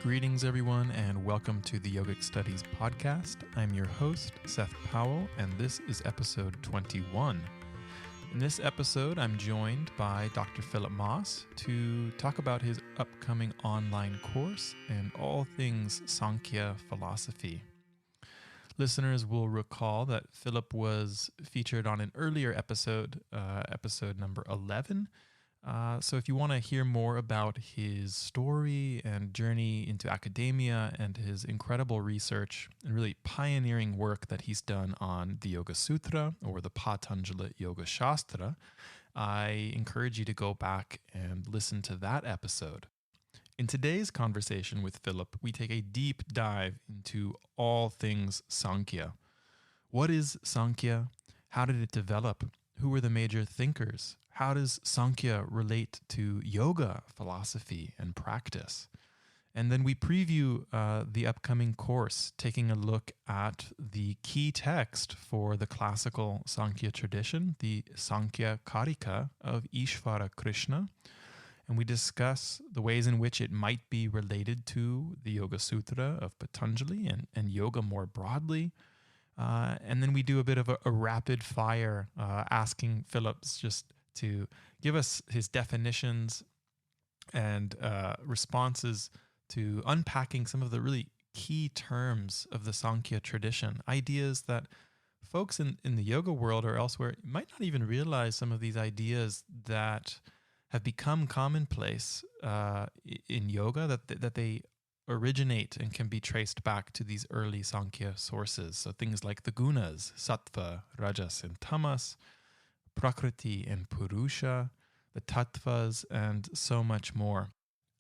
Greetings, everyone, and welcome to the Yogic Studies podcast. I'm your host, Seth Powell, and this is episode 21. In this episode, I'm joined by Dr. Philipp Maas to talk about his upcoming online course and all things Sāṅkhya philosophy. Listeners will recall that Philipp was featured on an earlier episode, episode number 11. So if you want to hear more about his story and journey into academia and his incredible research and really pioneering work that he's done on the Yoga Sutra or the Patanjali Yoga Shastra, I encourage you to go back and listen to that episode. In today's conversation with Philipp, we take a deep dive into all things Sāṅkhya. What is Sāṅkhya? How did it develop? Who were the major thinkers? How does Sāṅkhya relate to yoga, philosophy, and practice? And then we preview the upcoming course, taking a look at the key text for the classical Sāṅkhya tradition, the Sāṅkhyakārikā of Īśvarakṛṣṇa. And we discuss the ways in which it might be related to the Yoga Sutra of Patanjali and yoga more broadly. And then we do a bit of a rapid fire, asking Philip's just to give us his definitions and responses to unpacking some of the really key terms of the Sāṅkhya tradition, ideas that folks in the yoga world or elsewhere might not even realize some of these ideas that have become commonplace in yoga, that they originate and can be traced back to these early Sāṅkhya sources. So things like the gunas, sattva, rajas, and tamas, prakriti and purusha, the tattvas, and so much more.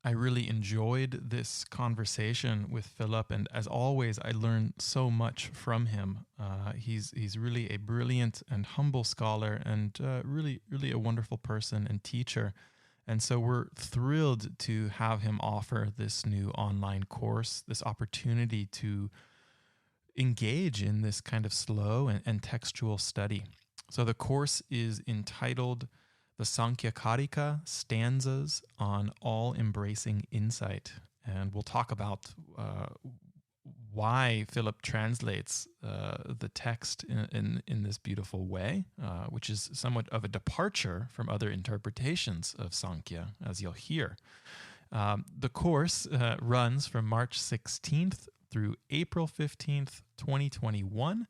I really enjoyed this conversation with Philipp, and as always, I learned so much from him. He's really a brilliant and humble scholar, and really a wonderful person and teacher. And so we're thrilled to have him offer this new online course, this opportunity to engage in this kind of slow and textual study. So the course is entitled The Sāṅkhyakārikā, Stanzas on All-Embracing Insight. And we'll talk about why Philipp translates the text in this beautiful way, which is somewhat of a departure from other interpretations of Sāṅkhya, as you'll hear. The course runs from March 16th through April 15th, 2021.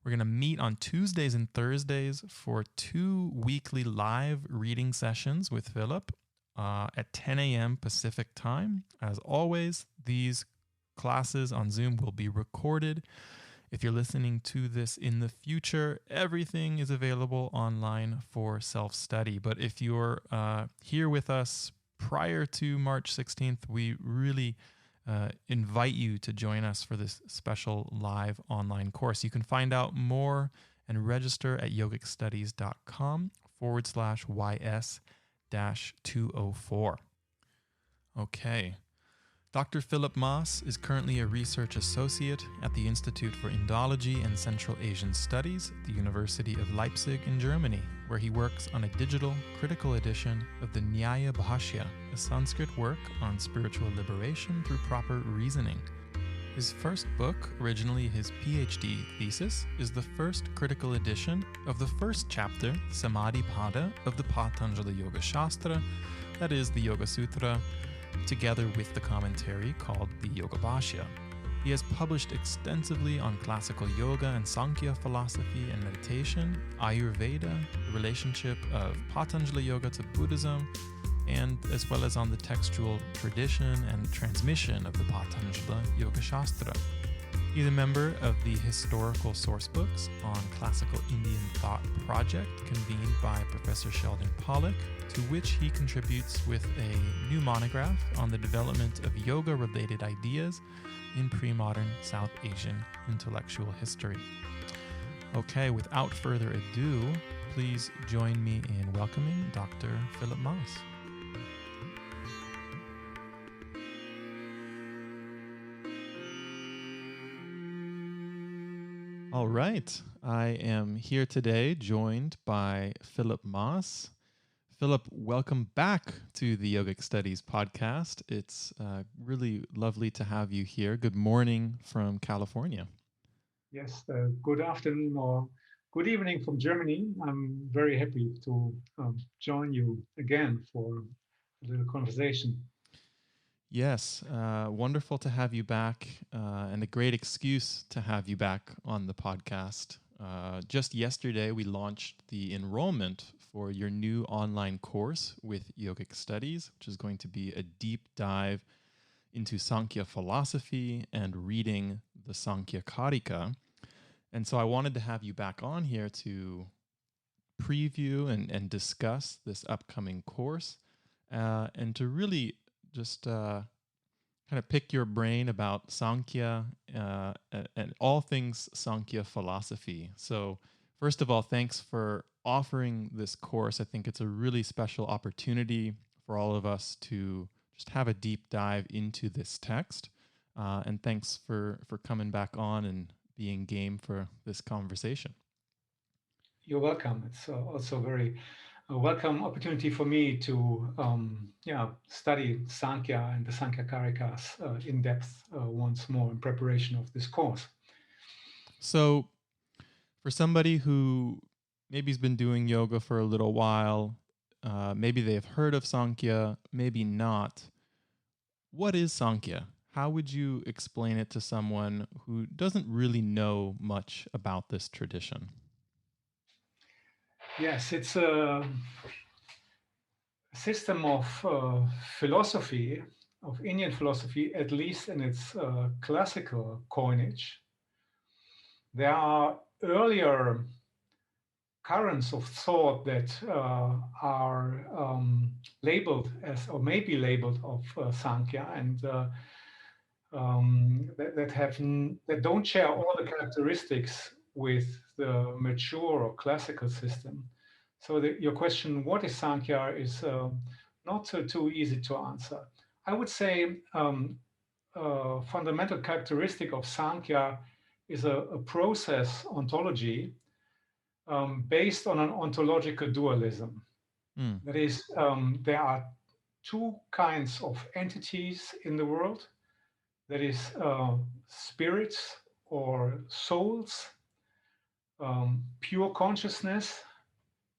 We're going to meet on Tuesdays and Thursdays for 2 weekly live reading sessions with Philipp at 10 a.m. Pacific time. As always, these classes on Zoom will be recorded. If you're listening to this in the future, everything is available online for self-study. But if you're here with us prior to March 16th, we really invite you to join us for this special live online course. You can find out more and register at yogicstudies.com/YS-204. Okay. Dr. Philipp Maas is currently a research associate at the Institute for Indology and Central Asian Studies at the University of Leipzig in Germany, where he works on a digital critical edition of the Nyāyabhāṣya, a Sanskrit work on spiritual liberation through proper reasoning. His first book, originally his PhD thesis, is the first critical edition of the first chapter, Samadhi Pada, of the Patanjali Yoga Shastra, that is the Yoga Sutra, together with the commentary called the Nyāyabhāṣya. He has published extensively on classical yoga and Sāṅkhya philosophy and meditation, Ayurveda, the relationship of Patanjali yoga to Buddhism, and as well as on the textual tradition and transmission of the Patanjali Yoga Shastra. He's a member of the Historical Sourcebooks on Classical Indian Thought project convened by Professor Sheldon Pollack, to which he contributes with a new monograph on the development of yoga-related ideas in pre-modern South Asian intellectual history. Okay, without further ado, please join me in welcoming Dr. Philipp Maas. All right, I am here today joined by Philipp Maas. Philip, welcome back to the Yogic Studies podcast. It's really lovely to have you here. Good morning from California. Yes, good afternoon or good evening from Germany. I'm very happy to join you again for a little conversation. Yes, wonderful to have you back, and a great excuse to have you back on the podcast. Just yesterday, we launched the enrollment for your new online course with Yogic Studies, which is going to be a deep dive into Sāṅkhya philosophy and reading the Sāṅkhyakārikā. And so I wanted to have you back on here to preview and discuss this upcoming course, and to really just kind of pick your brain about Sāṅkhya and all things Sāṅkhya philosophy. So first of all, thanks for offering this course. I think it's a really special opportunity for all of us to just have a deep dive into this text. And thanks for coming back on and being game for this conversation. You're welcome. It's also very welcome opportunity for me to study Sankhya and the Sāṅkhyakārikās in depth once more in preparation of this course. So for somebody who maybe has been doing yoga for a little while, maybe they've heard of Sāṅkhya, maybe not. What is Sāṅkhya? How would you explain it to someone who doesn't really know much about this tradition? Yes, it's a system of philosophy, of Indian philosophy, at least in its classical coinage. There are earlier currents of thought that are labeled as, or may be labeled of Sankhya, and that don't share all the characteristics with the mature or classical system. So your question, what is Sankhya, is not too easy to answer. I would say fundamental characteristic of Sankhya is a process ontology based on an ontological dualism. That is, there are two kinds of entities in the world. That is spirits or souls, pure consciousness,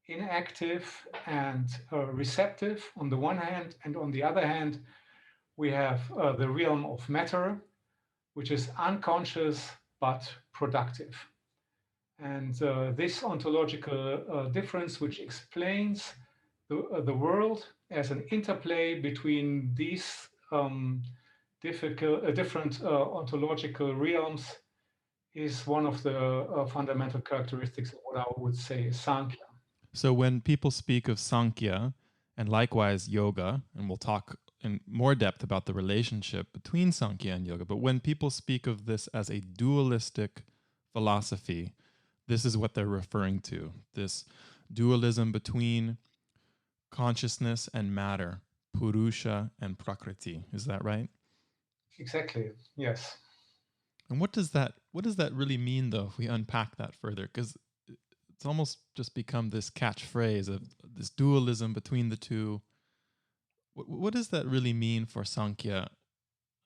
inactive and receptive on the one hand, and on the other hand, we have the realm of matter, which is unconscious but productive. And this ontological difference, which explains the world as an interplay between these different ontological realms, is one of the fundamental characteristics of what I would say is Sankhya. So when people speak of Sāṅkhya, and likewise yoga, and we'll talk in more depth about the relationship between Sāṅkhya and yoga, but when people speak of this as a dualistic philosophy, this is what they're referring to, this dualism between consciousness and matter, Purusha and Prakriti. Is that right? Exactly, yes. And what does that really mean, though, if we unpack that further? Because it's almost just become this catchphrase of this dualism between the two. What does that really mean for Sāṅkhya,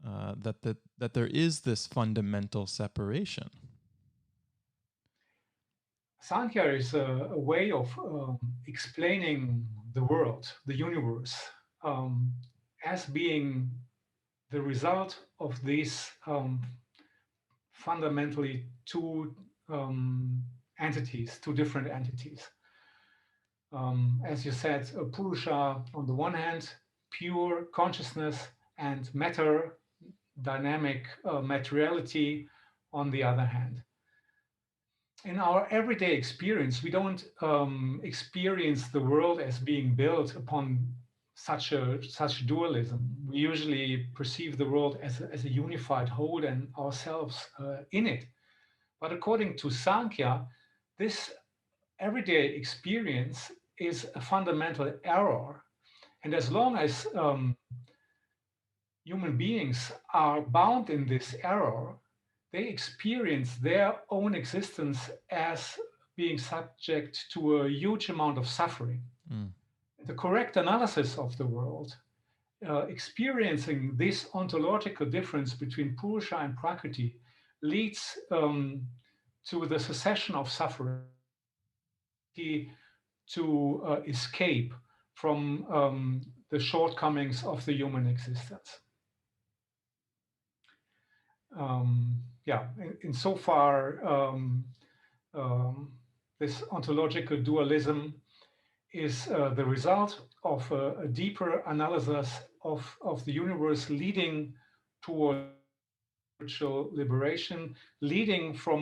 that there is this fundamental separation? Sankhya is a way of explaining the world, the universe, as being the result of these fundamentally two entities, two different entities. As you said, Purusha on the one hand, pure consciousness, and matter, dynamic materiality on the other hand. In our everyday experience, we don't experience the world as being built upon such dualism. We usually perceive the world as a unified whole and ourselves in it. But according to Sankhya, this everyday experience is a fundamental error. And as long as human beings are bound in this error, they experience their own existence as being subject to a huge amount of suffering. the correct analysis of the world, experiencing this ontological difference between Purusha and Prakriti leads to the cessation of suffering, to escape from the shortcomings of the human existence. Insofar, this ontological dualism is the result of a deeper analysis of the universe, leading toward spiritual liberation, leading from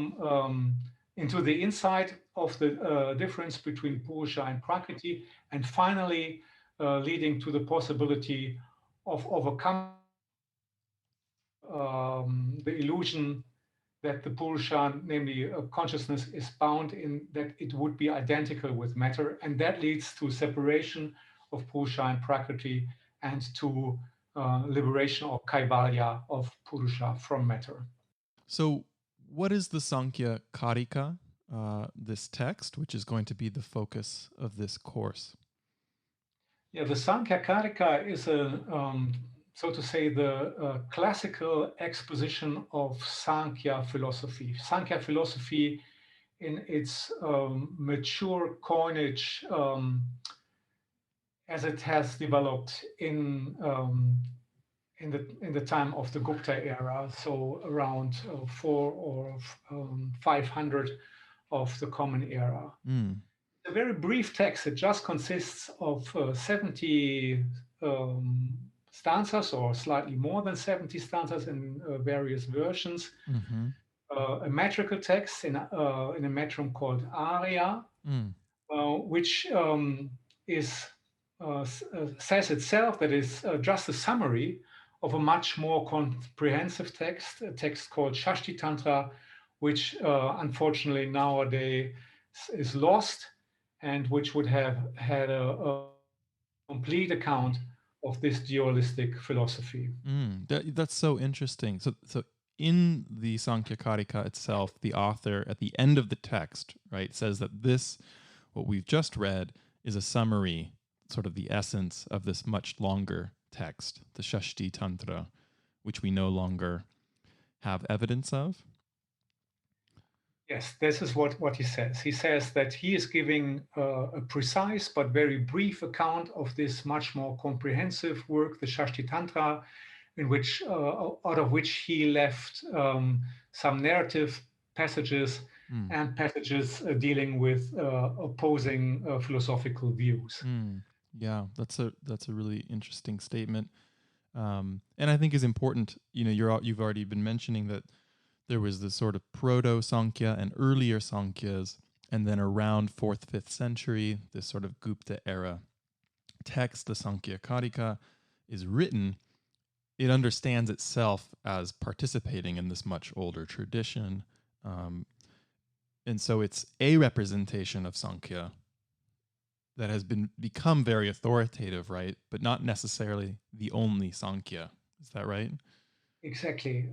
into the insight of the difference between Purusha and Prakriti, and finally leading to the possibility of overcoming the illusion that the Purusha, namely consciousness, is bound in that it would be identical with matter, and that leads to separation of Purusha and Prakriti and to liberation or kaivalya of Purusha from matter. So what is the Sāṅkhyakārikā, this text, which is going to be the focus of this course? Yeah, the Sāṅkhyakārikā is so to say, the classical exposition of Sankhya philosophy. Sankhya philosophy in its mature coinage as it has developed in the time of the Gupta era, so around 400 or 500 of the Common Era. A very brief text. It just consists of 70 stanzas, or slightly more than 70 stanzas in various versions. A metrical text in a metrum called Arya, which says itself that is just a summary of a much more comprehensive text, a text called Śaṣṭitantra, which unfortunately nowadays is lost, and which would have had a complete account of this dualistic philosophy. That's so interesting. So in the Sāṅkhyakārikā itself, the author at the end of the text, right, says that this, what we've just read, is a summary, sort of the essence of this much longer text, the Śaṣṭitantra, which we no longer have evidence of. Yes, this is what he says. He says that he is giving a precise but very brief account of this much more comprehensive work, the Śaṣṭitantra, in which, out of which he left some narrative passages and passages dealing with opposing philosophical views. Yeah, that's a really interesting statement, and I think is important. You know, you've already been mentioning that there was this sort of proto-Sankhya and earlier Sankhyas, and then around 4th, 5th century, this sort of Gupta era text, the Sāṅkhyakārikā, is written. It understands itself as participating in this much older tradition. And so it's a representation of Sankhya that has become very authoritative, right? But not necessarily the only Sankhya. Is that right? Exactly.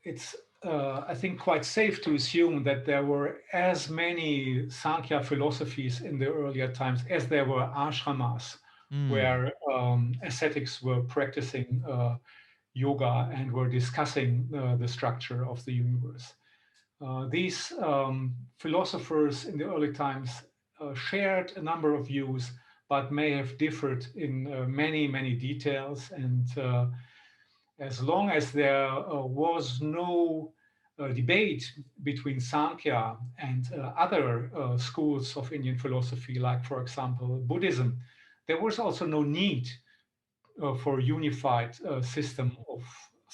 It's I think quite safe to assume that there were as many Sankhya philosophies in the earlier times as there were ashramas, where ascetics were practicing yoga and were discussing the structure of the universe. These philosophers in the early times shared a number of views, but may have differed in many, many details. And as long as there was no debate between Sankhya and other schools of Indian philosophy, like, for example, Buddhism, there was also no need for a unified system of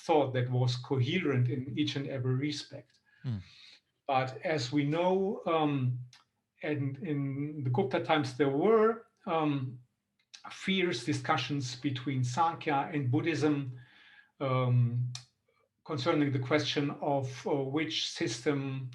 thought that was coherent in each and every respect. But as we know, and in the Gupta times, there were fierce discussions between Sankhya and Buddhism concerning the question of which system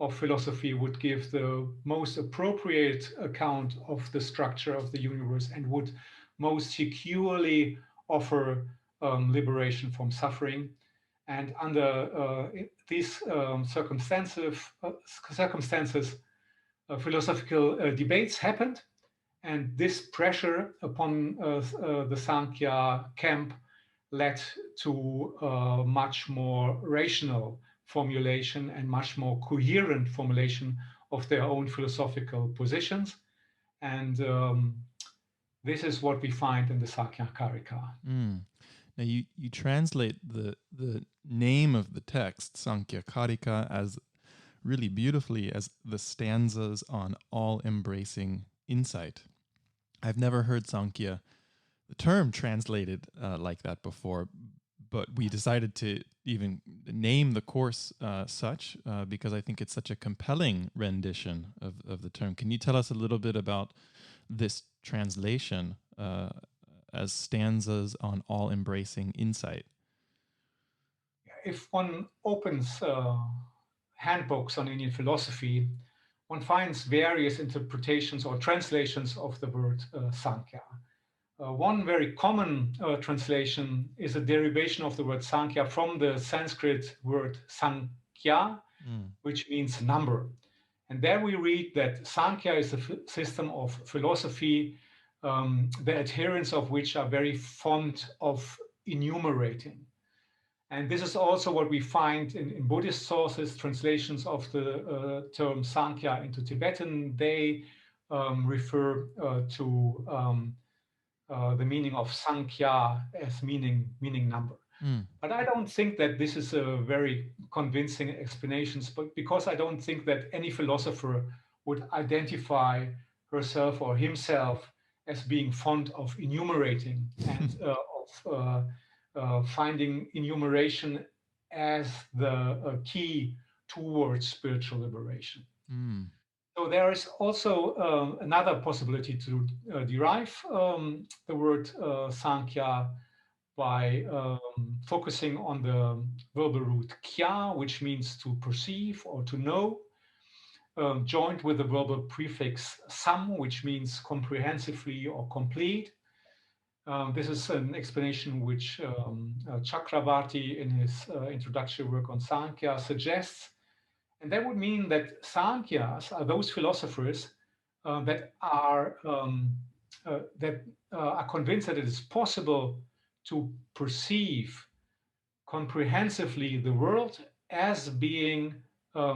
of philosophy would give the most appropriate account of the structure of the universe and would most securely offer liberation from suffering. And under these circumstances, philosophical debates happened, And this pressure upon the Sankhya camp led to much more rational formulation and much more coherent formulation of their own philosophical positions. And this is what we find in the Sāṅkhyakārikā. Now you translate the name of the text, Sāṅkhyakārikā, as really beautifully as the stanzas on all-embracing insight. I've never heard Sankhya, the term translated like that before, but we decided to even name the course such because I think it's such a compelling rendition of the term. Can you tell us a little bit about this translation as stanzas on all-embracing insight? If one opens handbooks on Indian philosophy, one finds various interpretations or translations of the word Sankhya. One very common translation is a derivation of the word Sankhya from the Sanskrit word Sāṅkhya, which means number. And there we read that Sankhya is a system of philosophy, the adherents of which are very fond of enumerating. And this is also what we find in Buddhist sources, translations of the term Sankhya into Tibetan. They refer to the meaning of Sankhya as meaning number. But I don't think that this is a very convincing explanation, but because I don't think that any philosopher would identify herself or himself as being fond of enumerating and of finding enumeration as the key towards spiritual liberation. So there is also another possibility to derive the word Sankhya by focusing on the verbal root kya, which means to perceive or to know, joined with the verbal prefix sam, which means comprehensively or complete. This is an explanation which Chakravarti in his introductory work on Sankhya suggests. And that would mean that Sankhyas are those philosophers that are convinced that it is possible to perceive comprehensively the world as being a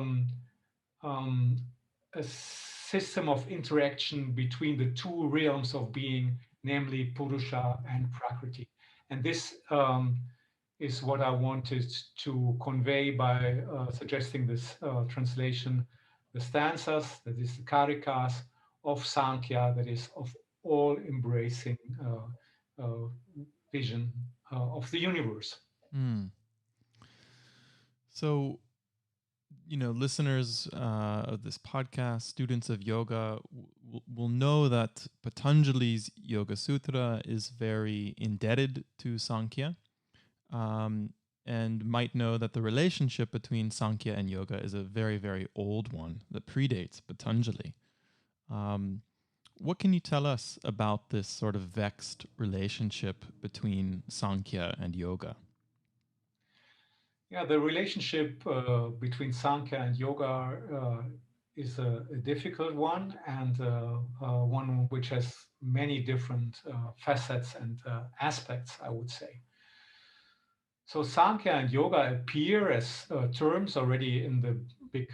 system of interaction between the two realms of being, namely Purusha and Prakriti. And this is what I wanted to convey by suggesting this translation, the stanzas, that is the Kārikas of Sankhya, that is of all-embracing vision of the universe. So, listeners of this podcast, students of yoga, will know that Patanjali's Yoga Sutra is very indebted to Sankhya, and might know that the relationship between Sankhya and yoga is a very, very old one that predates Patanjali. What can you tell us about this sort of vexed relationship between Sankhya and yoga? Yeah, the relationship between Sankhya and yoga is a difficult one, and one which has many different facets and aspects, I would say. So Sankhya and yoga appear as terms already in the big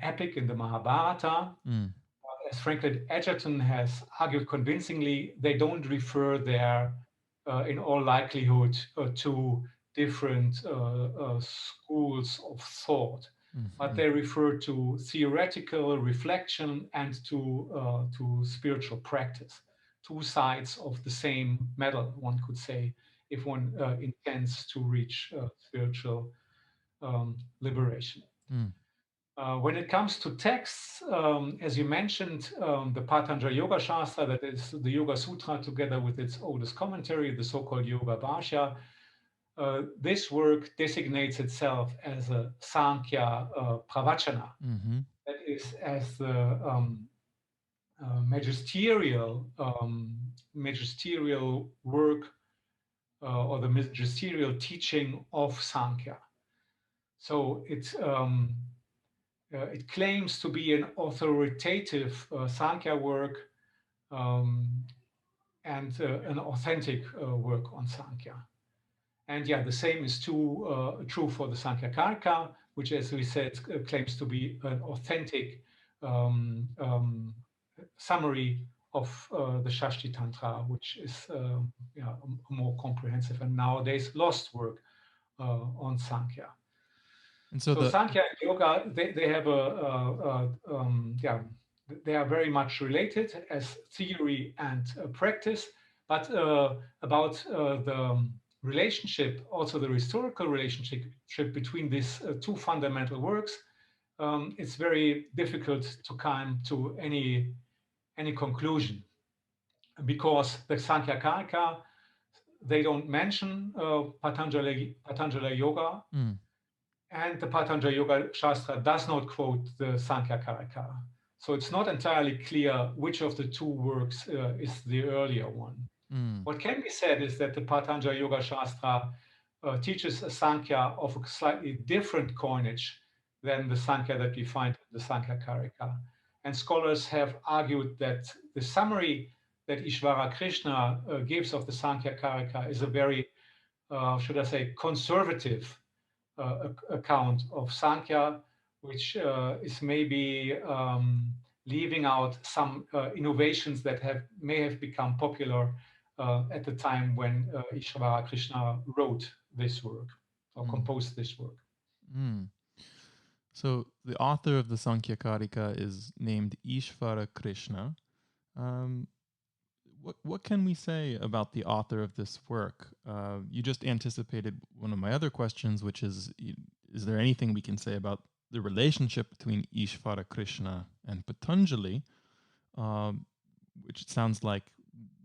epic in the Mahabharata. As Franklin Edgerton has argued convincingly, they don't refer there in all likelihood to different schools of thought, but they refer to theoretical reflection and to spiritual practice, two sides of the same medal, one could say, if one intends to reach spiritual liberation. When it comes to texts, as you mentioned, the Patanjali Yoga Shastra, that is the Yoga Sutra together with its oldest commentary, the so-called Nyāyabhāṣya, this work designates itself as a Sāṅkhya pravachana. That is as the magisterial work or the magisterial teaching of Sankhya. So it claims to be an authoritative Sankhya work and an authentic work on Sankhya. And yeah, the same is true for the Sāṅkhyakārikā, which, as we said, claims to be an authentic summary of the Śaṣṭitantra, which is a more comprehensive and nowadays lost work on Sankhya. And so Sankhya and yoga, they have they are very much related as theory and practice, but about the relationship, also the historical relationship between these two fundamental works, it's very difficult to come to any conclusion, because the Sāṅkhyakārikā, they don't mention Patanjali Yoga, and the Patanjali Yoga Shastra does not quote the Sāṅkhyakārikā. So it's not entirely clear which of the two works is the earlier one. What can be said is that the Patanjali Yoga Shastra teaches a Sankhya of a slightly different coinage than the Sankhya that we find in the Sāṅkhyakārikā. And scholars have argued that the summary that Īśvarakṛṣṇa gives of the Sāṅkhyakārikā is a very, should I say, conservative account of Sankhya, which is maybe leaving out some innovations that may have become popular at the time when Īśvarakṛṣṇa wrote this work or composed this work. So the author of the Sāṅkhyakārikā is named Īśvarakṛṣṇa. What can we say about the author of this work? You just anticipated one of my other questions, which is there anything we can say about the relationship between Īśvarakṛṣṇa and Patanjali, which it sounds like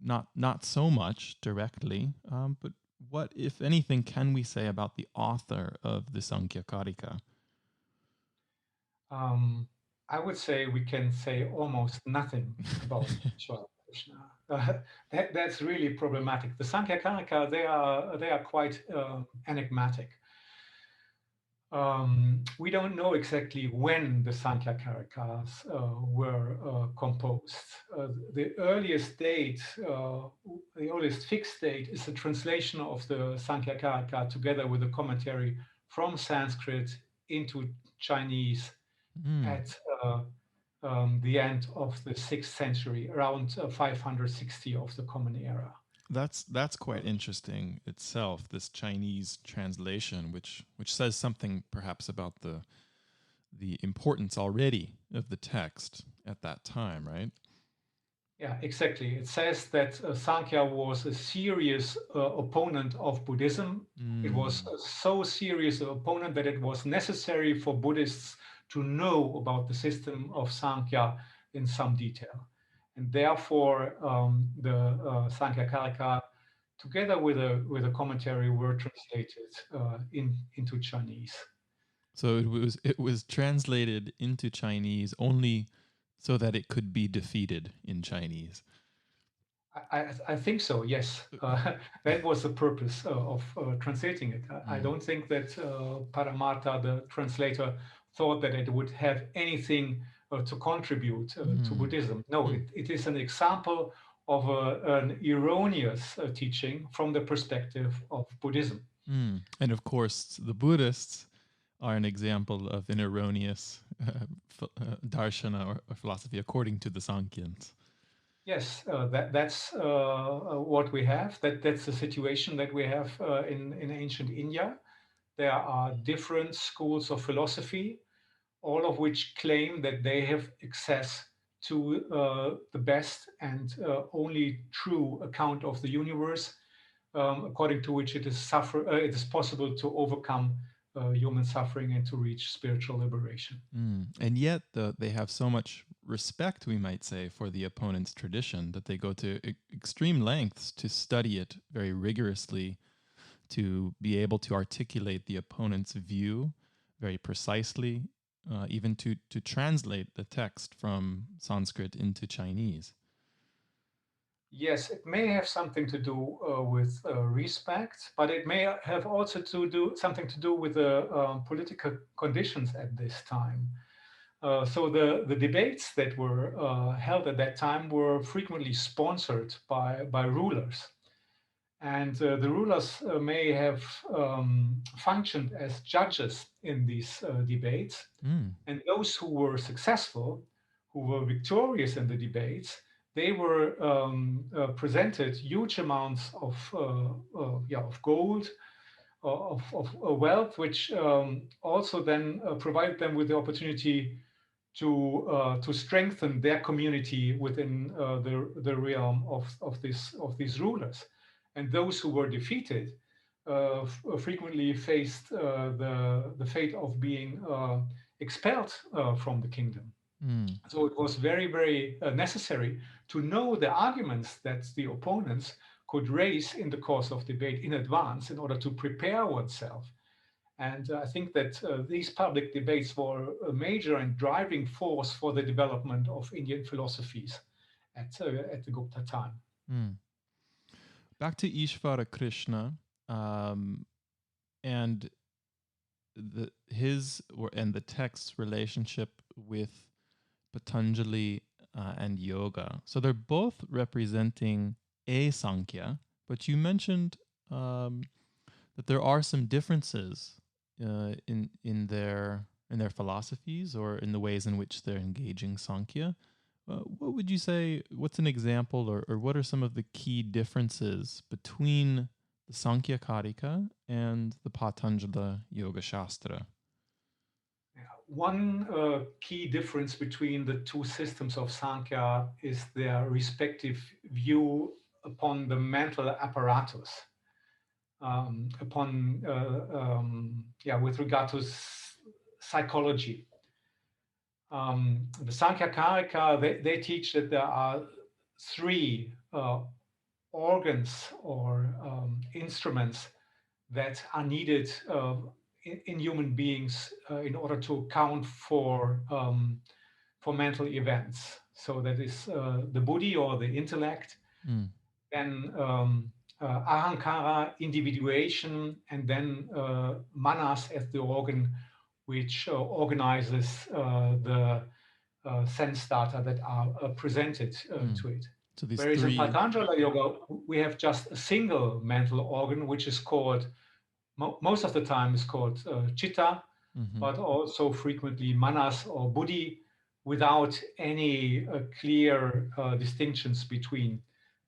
not so much directly, but what, if anything, can we say about the author of the Sāṅkhyakārikā? I would say we can say almost nothing about Īśvarakṛṣṇa. That's really problematic. The Sāṅkhyakārikā, they are quite enigmatic. We don't know exactly when the Sāṅkhyakārikās were composed. The earliest date, the earliest fixed date, is the translation of the Sāṅkhyakārikā together with a commentary from Sanskrit into Chinese at the end of the 6th century, around 560 of the Common Era. That's quite interesting itself, this Chinese translation, which says something perhaps about the importance already of the text at that time, right? Yeah, exactly. It says that Sankhya was a serious opponent of Buddhism. It was so serious an opponent that it was necessary for Buddhists to know about the system of Sankhya in some detail. And therefore, the Sāṅkhyakārikā, together with a commentary, were translated into Chinese. So it was translated into Chinese only so that it could be defeated in Chinese. I think so, yes. That was the purpose of translating it. I don't think that Paramartha, the translator, thought that it would have anything to contribute to Buddhism. No, it is an example of an erroneous teaching from the perspective of Buddhism. And of course, the Buddhists are an example of an erroneous darshana or philosophy according to the Sāṅkhyans. Yes, that's what we have. That's the situation that we have in ancient India. There are different schools of philosophy, all of which claim that they have access to the best and only true account of the universe, according to which it is possible to overcome human suffering and to reach spiritual liberation. And yet they have so much respect, we might say, for the opponent's tradition that they go to extreme lengths to study it very rigorously, to be able to articulate the opponent's view very precisely, even to translate the text from Sanskrit into Chinese. Yes, it may have something to do with respect, but it may have also something to do with the political conditions at this time. So the debates that were held at that time were frequently sponsored by rulers. And the rulers may have functioned as judges in these debates. And those who were successful, who were victorious in the debates, they were presented huge amounts of gold, of wealth, which also then provided them with the opportunity to strengthen their community within the realm of these rulers. And those who were defeated frequently faced the fate of being expelled from the kingdom. So it was very, very necessary to know the arguments that the opponents could raise in the course of debate in advance in order to prepare oneself. And I think that these public debates were a major and driving force for the development of Indian philosophies at the Gupta time. Back to Īśvarakṛṣṇa and the text's relationship with Patanjali and yoga. So they're both representing a Sāṅkhya, but you mentioned that there are some differences in their philosophies or in the ways in which they're engaging Sāṅkhya. What would you say? What's an example, or what are some of the key differences between the Sāṅkhyakārikā and the Patanjali Yoga Shastra? One key difference between the two systems of Sāṅkhya is their respective view upon the mental apparatus, with regard to psychology. The Sāṅkhyakārikā, they teach that there are three organs or instruments that are needed in human beings in order to account for mental events. So that is the buddhi or the intellect, then ahankara, individuation, and then manas as the organ which organizes the sense data that are presented to it. So these Whereas three... in Patanjali Yoga, we have just a single mental organ, which is called, most of the time is called chitta, but also frequently manas or buddhi, without any clear distinctions between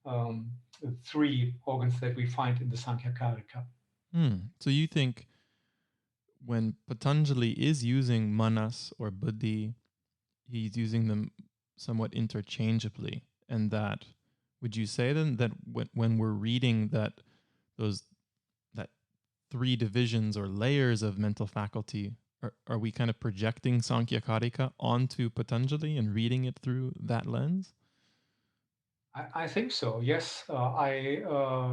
the three organs that we find in the Sāṅkhyakārikā. So you think when Patanjali is using manas or buddhi, he's using them somewhat interchangeably, and that, would you say then that when we're reading that three divisions or layers of mental faculty, are we kind of projecting Sāṅkhyakārikā onto Patanjali and reading it through that lens? I think so, yes. I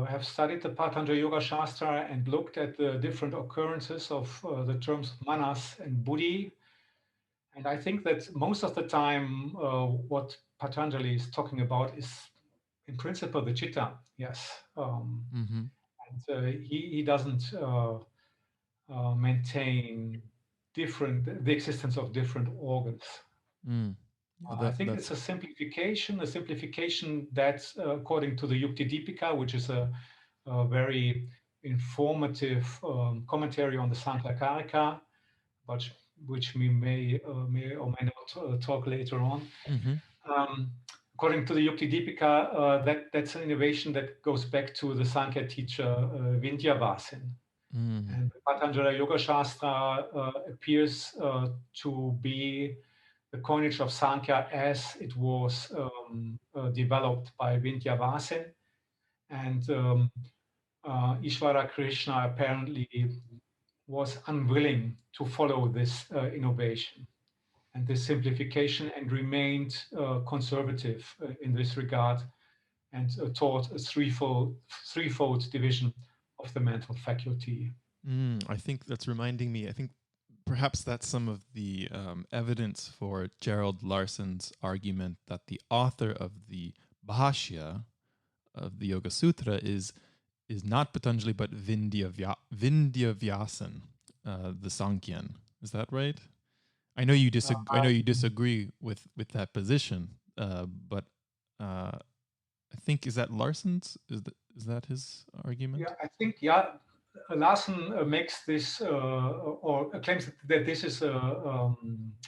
have studied the Patanjali Yoga Shastra and looked at the different occurrences of the terms manas and buddhi. And I think that most of the time what Patanjali is talking about is in principle the chitta, yes. And he doesn't maintain the existence of different organs. I think it's a simplification that, according to the Yuktidipika, which is a very informative commentary on the Sāṅkhyakārikā, but which we may or may not talk later on. According to the Yuktidipika, that's an innovation that goes back to the Sankhya teacher Vindhyavāsin. And the Patanjali Yoga Shastra appears to be the coinage of Sankhya as it was developed by Vindhyavāsin. And Īśvarakṛṣṇa apparently was unwilling to follow this innovation and this simplification, and remained conservative in this regard, and taught a threefold division of the mental faculty. I think that's reminding me, I think perhaps that's some of the evidence for Gerald Larson's argument that the author of the Bhashya of the Yoga Sutra is not Patanjali but Vindhyavāsin, the Sankhyan. Is that right? I know you disagree with that position, but I think, is that Larson's? Is that his argument? Yeah, I think Larson makes this or claims that this is a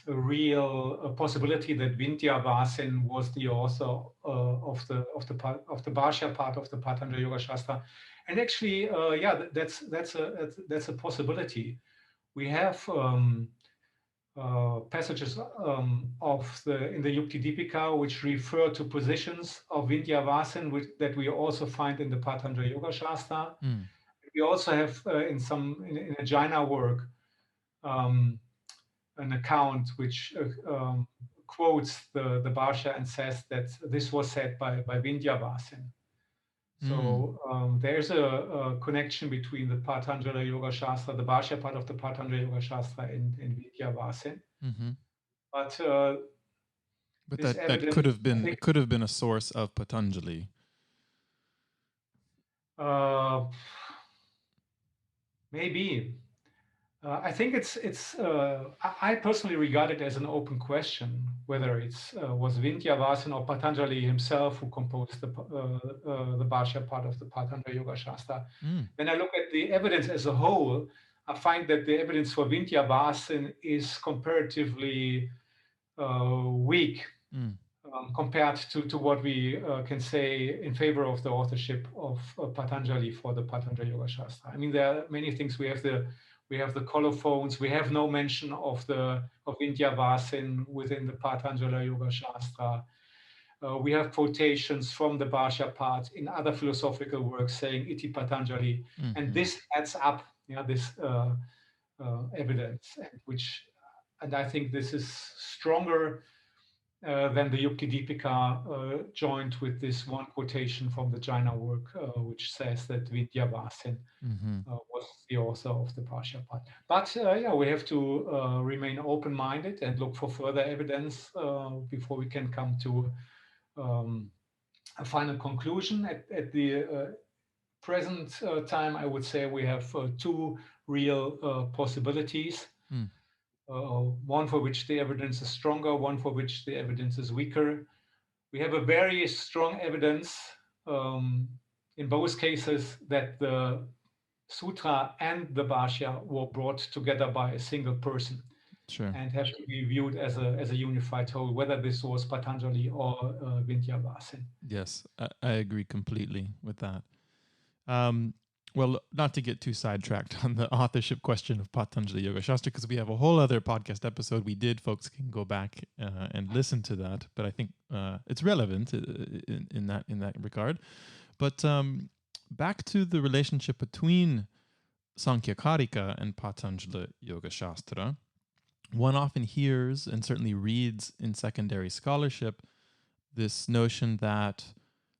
real possibility, that Vindhyavasin was the author of the Bhashya part of the Patanjali Yoga Shastra, and actually, that's a possibility. We have passages in the Yuktidipika which refer to positions of Vindhyavasin that we also find in the Patanjali Yoga Shastra. We also have in a Jaina work an account which quotes the Bhashya and says that this was said by Vindhyavasin. So there's a connection between the Patanjali Yoga Shastra, the Bhashya part of the Patanjali Yoga Shastra, and Vindhyavasin. But that could have been a source of Patanjali. Maybe. I think I personally regard it as an open question whether was Vindhyavasin or Patanjali himself who composed the Bhashya part of the Patanjali Yoga Shastra. When I look at the evidence as a whole, I find that the evidence for Vindhyavasin is comparatively weak compared to what we can say in favor of the authorship of Patanjali for the Patanjali Yoga Shastra. I mean, there are many things. We have the colophones. We have no mention of Vindhyavasin within the Patanjali Yoga Shastra. We have quotations from the Bhashya part in other philosophical works saying Iti Patanjali, and this adds up. This evidence, and I think this is stronger than the Yuktidipika joined with this one quotation from the Jaina work, which says that Vindhyavasin was the author of the Bhashya part. But we have to remain open-minded and look for further evidence before we can come to a final conclusion. At the present time, I would say we have two real possibilities. One for which the evidence is stronger, one for which the evidence is weaker. We have a very strong evidence in both cases that the sutra and the Bhashya were brought together by a single person. Sure. And have to be viewed as a unified whole, whether this was Patanjali or Vindhyavasin. Yes, I agree completely with that. Well, not to get too sidetracked on the authorship question of Patanjali Yoga Shastra, because we have a whole other podcast episode we did. Folks can go back and listen to that. But I think it's relevant in that regard. But back to the relationship between Sāṅkhyakārikā and Patanjali Yoga Shastra. One often hears and certainly reads in secondary scholarship this notion that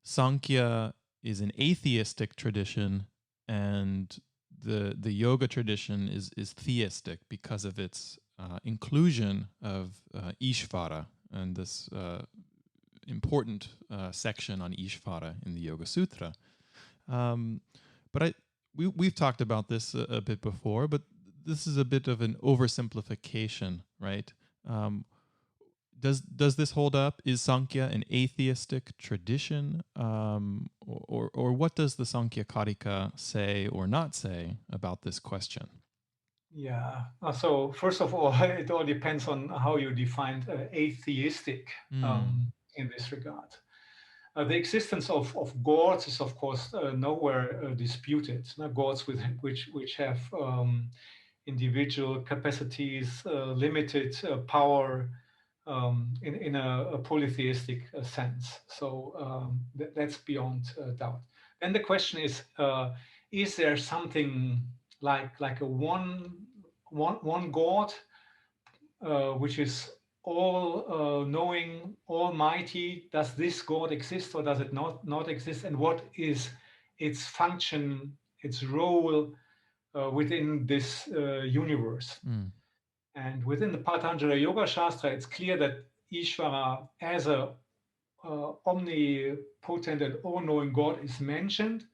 Sankhya is an atheistic tradition and the yoga tradition is theistic because of its inclusion of Īśvara and this important section on Īśvara in the Yoga Sutra. But we've talked about this a bit before, but this is a bit of an oversimplification, right? Does this hold up? Is Sankhya an atheistic tradition? Or what does the Sāṅkhyakārikā say or not say about this question? Yeah. So first of all, it all depends on how you define atheistic in this regard. The existence of gods is, of course, nowhere disputed. Gods which have individual capacities, limited power, in a polytheistic sense. So that's beyond doubt. Then the question is there something like a one God which is all knowing, almighty? Does this God exist or does it not exist? And what is its function, its role within this universe? And within the Patanjali Yoga Shastra, it's clear that Īśvara as a omnipotent and all-knowing God is mentioned.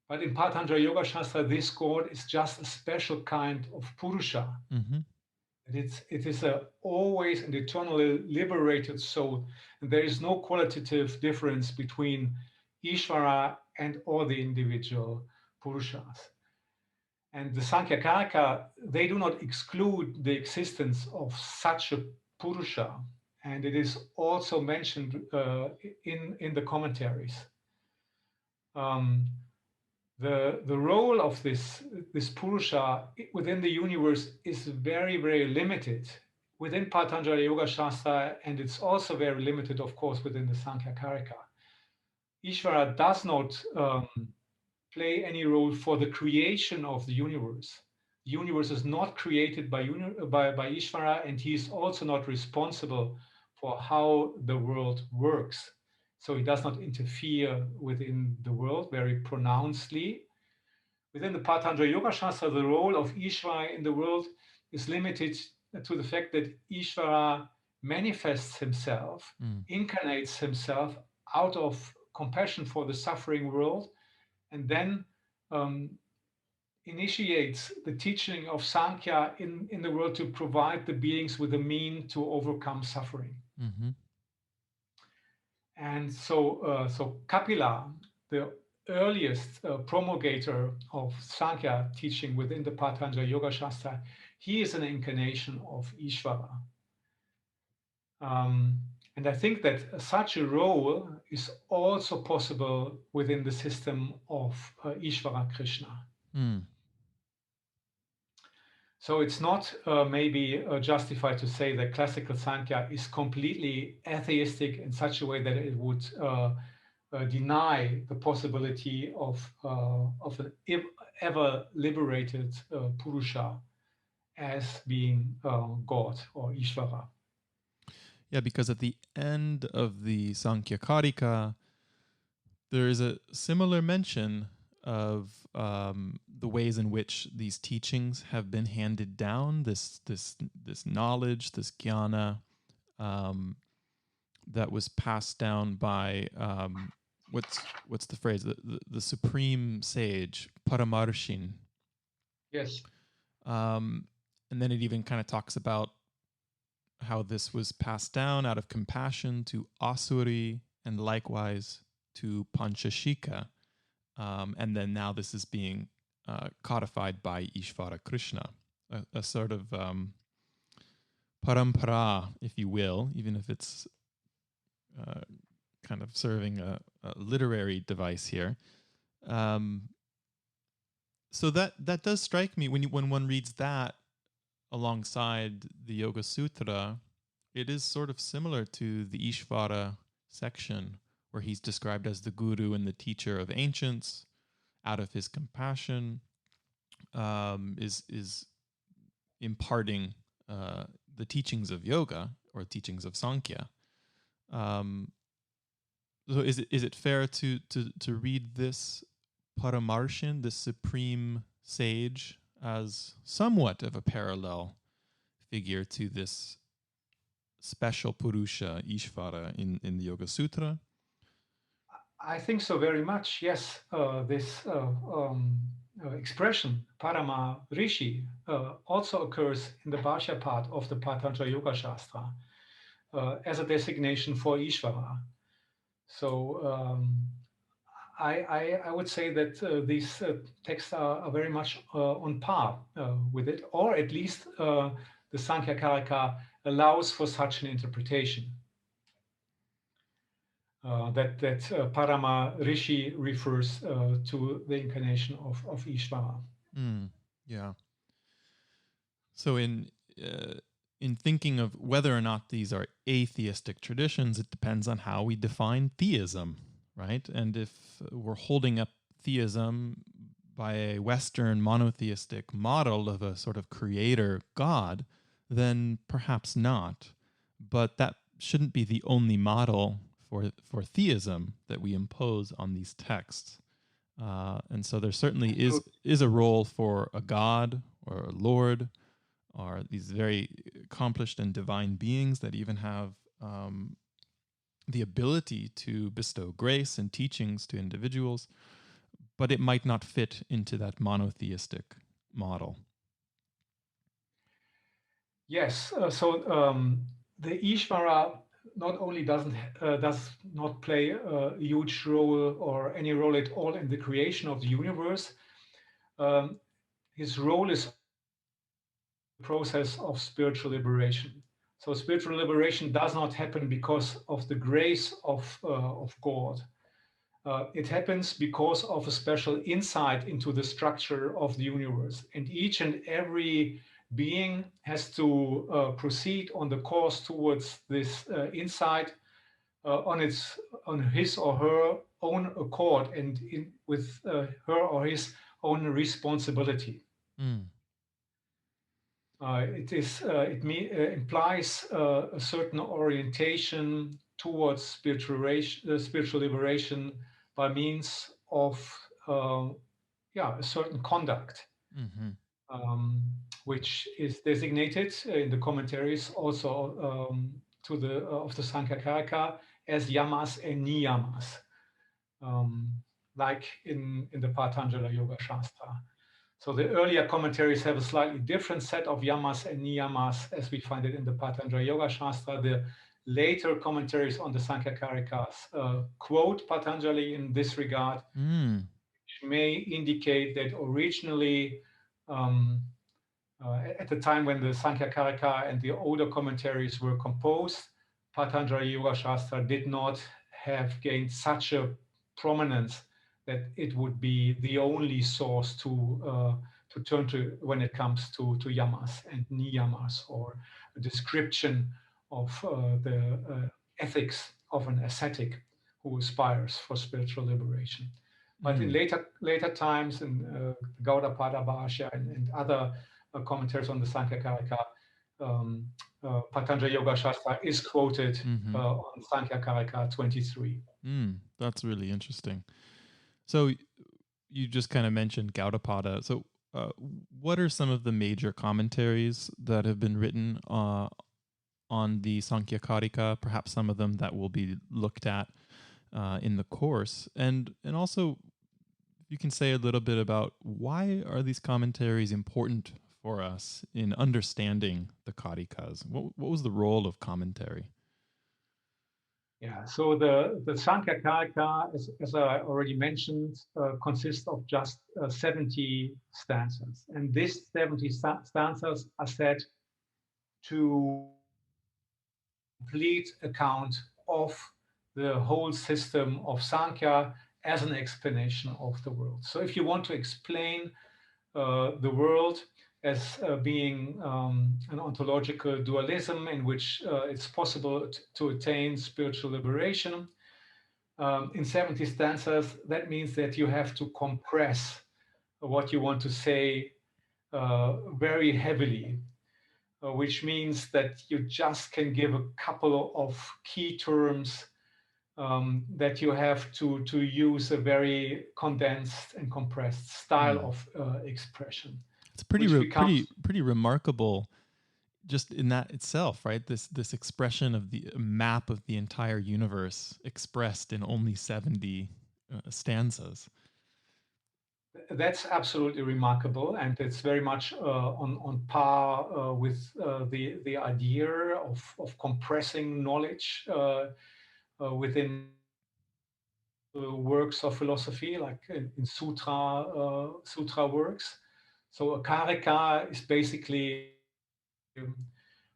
But in Patanjali Yoga Shastra, this God is just a special kind of Purusha. It is always an eternally liberated soul, and there is no qualitative difference between Īśvara and all the individual Purushas. And the Sāṅkhyakārikā, they do not exclude the existence of such a Purusha, and it is also mentioned in the commentaries. The role of this Purusha within the universe is very, very limited within Patanjali Yoga Shastra, and it's also very limited, of course, within the Sāṅkhyakārikā. Īśvara does not play any role for the creation of the universe. The universe is not created by Īśvara, and he is also not responsible for how the world works. So he does not interfere within the world very pronouncedly. Within the Patanjali Yoga Shastra, the role of Īśvara in the world is limited to the fact that Īśvara manifests himself, incarnates himself out of compassion for the suffering world, and then initiates the teaching of Sankhya in the world to provide the beings with a mean to overcome suffering. Mm-hmm. And so Kapila, the earliest promulgator of Sankhya teaching within the Patanjali Yoga Shastra, he is an incarnation of Īśvara. And I think that such a role is also possible within the system of Īśvarakṛṣṇa. So it's not maybe justified to say that classical Sankhya is completely atheistic in such a way that it would deny the possibility of an ever liberated Purusha as being God or Īśvara. Yeah, because at the end of the Sāṅkhyakārikā, there is a similar mention of the ways in which these teachings have been handed down, this knowledge, this jnana that was passed down by what's the phrase, the supreme sage Paramarshin. Yes. And then it even kind of talks about how this was passed down out of compassion to Asuri and likewise to Panchashika. And then now this is being codified by Īśvarakṛṣṇa, a sort of parampara, if you will, even if it's kind of serving a literary device here. So that does strike me when one reads that alongside the Yoga Sutra. It is sort of similar to the Īśvara section, where he's described as the guru and the teacher of ancients, out of his compassion, is imparting the teachings of yoga or teachings of Sankhya. So is it fair to read this Paramarshin, this supreme sage, as somewhat of a parallel figure to this special Purusha Īśvara in the Yoga Sutra? I think so very much, yes. This expression, Parama Rishi, also occurs in the Bhashya part of the Patanjali Yoga Shastra as a designation for Īśvara. So I would say that these texts are very much on par with it, or at least the Sāṅkhyakārikā allows for such an interpretation. That Parama Rishi refers to the incarnation of Īśvara. Yeah. So in thinking of whether or not these are atheistic traditions, it depends on how we define theism, right? And if we're holding up theism by a Western monotheistic model of a sort of creator God, then perhaps not. But that shouldn't be the only model for theism that we impose on these texts. And so there certainly is a role for a God or a Lord, or these very accomplished and divine beings that even have the ability to bestow grace and teachings to individuals, but it might not fit into that monotheistic model. Yes. The Ishvara not only does not play a huge role or any role at all in the creation of the universe, um, his role is the process of spiritual liberation. So spiritual liberation does not happen because of the grace of God. It happens because of a special insight into the structure of the universe. And each and every being has to proceed on the course towards this insight on his or her own accord and with her or his own responsibility. Mm. It implies a certain orientation towards spiritual liberation by means of a certain conduct, Mm-hmm. which is designated in the commentaries also to the of the Sāṅkhyakārikā as yamas and niyamas, um, like in the Patanjali Yoga Shastra. So the earlier commentaries have a slightly different set of yamas and niyamas as we find it in the Patanjali Yoga Shastra. The later commentaries on the Sāṅkhyakārikās quote Patanjali in this regard, which may indicate that originally, um, at the time when the Sāṅkhyakārikā and the older commentaries were composed, Patanjali Yoga Shastra did not have gained such a prominence that it would be the only source to turn to when it comes to yamas and niyamas, or a description of the ethics of an ascetic who aspires for spiritual liberation. But in later times, in Gaudapada Bhashya and other commentaries on the Sāṅkhyakārikā, Patanjali Yoga Shastra is quoted on Sāṅkhyakārikā 23. That's really interesting. So you just kind of mentioned Gaudapada. So what are some of the major commentaries that have been written on the Sāṅkhyakārikā? Perhaps some of them that will be looked at in the course, and also you can say a little bit about why are these commentaries important for us in understanding the Kārikas? What was the role of commentary? Yeah, so the Sāṅkhyakārikā, as I already mentioned, consists of just 70 stanzas. And these 70 stanzas are said to complete account of the whole system of Sankhya as an explanation of the world. So if you want to explain the world as being an ontological dualism in which it's possible to attain spiritual liberation, in 70 stanzas, that means that you have to compress what you want to say very heavily, which means that you just can give a couple of key terms that you have to use a very condensed and compressed style of expression. It's pretty pretty remarkable, just in that itself, right? This expression of the map of the entire universe expressed in only 70 stanzas. That's absolutely remarkable, and it's very much on par with the idea of compressing knowledge within works of philosophy, like in sutra works. So a karika is basically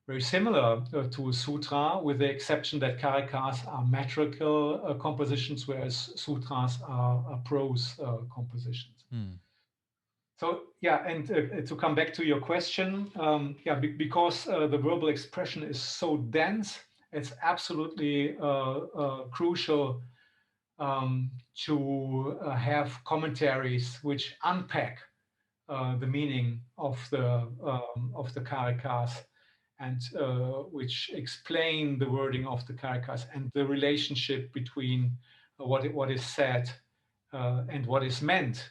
very similar to a sutra, with the exception that karikas are metrical compositions, whereas sutras are prose compositions. So yeah, and to come back to your question, because the verbal expression is so dense, it's absolutely crucial to have commentaries which unpack the meaning of the karikas, and which explain the wording of the karikas and the relationship between what is said and what is meant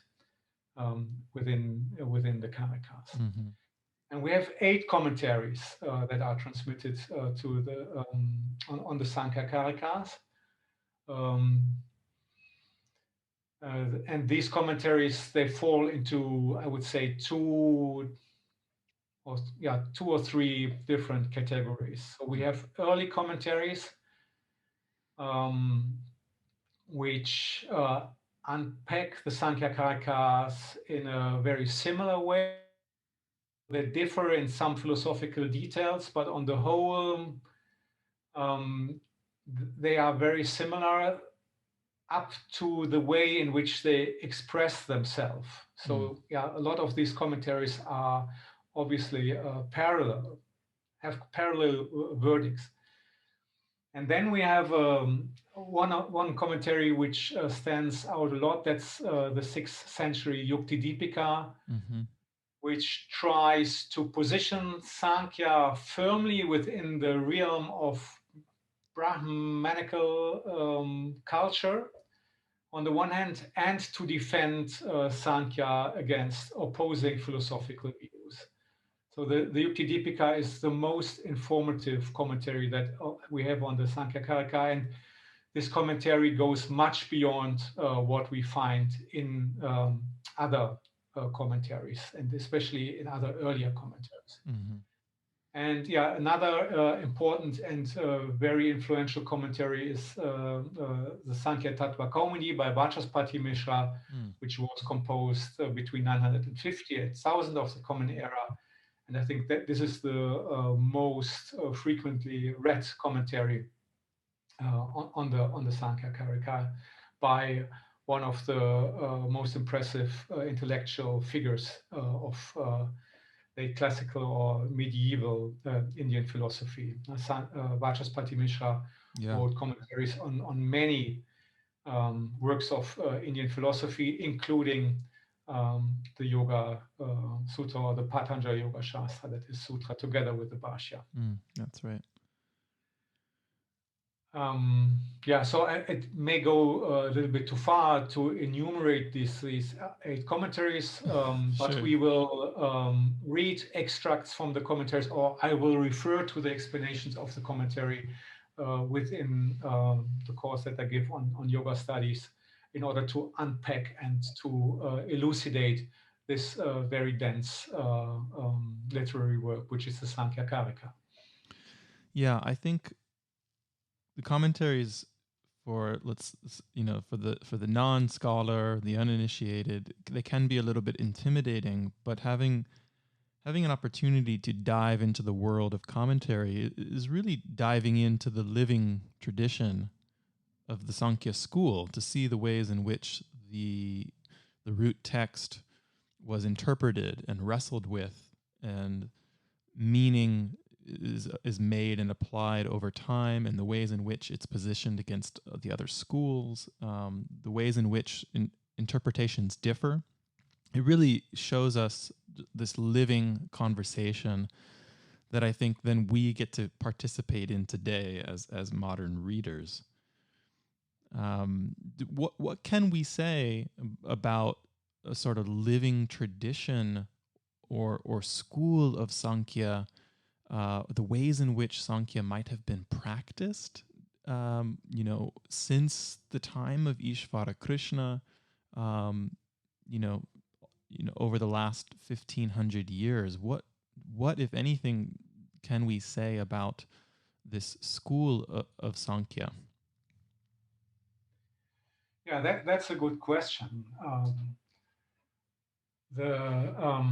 within the karikas. And we have 8 commentaries that are transmitted to the on the Sāṅkhyakārikās. And these commentaries, they fall into, I would say, two two or three different categories. So we have early commentaries, which unpack the Sāṅkhyakārikās in a very similar way. They differ in some philosophical details, but on the whole, they are very similar up to the way in which they express themselves. So a lot of these commentaries are obviously parallel, have parallel wordings. And then we have one commentary which stands out a lot. That's the 6th century Yuktidipika, which tries to position Sankhya firmly within the realm of Brahmanical culture on the one hand, and to defend Sankhya against opposing philosophical views. So the Yuktidipika is the most informative commentary that we have on the Sāṅkhyakārikā, and this commentary goes much beyond what we find in other commentaries, and especially in other earlier commentaries. And another important and very influential commentary is the Sankhya Tattva Kaumudi by Vachaspati Mishra, which was composed between 950 and 1000 of the Common Era. And I think that this is the most frequently read commentary on the Sāṅkhyakārikā by one of the most impressive intellectual figures of the classical or medieval Indian philosophy. Vachaspati Mishra wrote commentaries on many works of Indian philosophy, including the Yoga Sutra, or the Patanjali Yoga Shastra, that is Sutra, together with the Bhashya. That's right. So it may go a little bit too far to enumerate these 8 commentaries, but we will read extracts from the commentaries, or I will refer to the explanations of the commentary within the course that I give on yoga studies, in order to unpack and to elucidate this very dense literary work, which is the Sāṅkhyakārikā. Yeah, I think the commentaries for the non-scholar, the uninitiated, they can be a little bit intimidating, but having an opportunity to dive into the world of commentary is really diving into the living tradition of the Sankhya school, to see the ways in which the root text was interpreted and wrestled with, and meaning is made and applied over time, and the ways in which it's positioned against the other schools, the ways in which interpretations differ. It really shows us this living conversation that I think then we get to participate in today as modern readers. What can we say about a sort of living tradition or school of Sankhya, the ways in which Sankhya might have been practiced, since the time of Īśvarakṛṣṇa, over the last 1500 years? What, if anything, can we say about this school of Sankhya? Yeah, that's a good question. The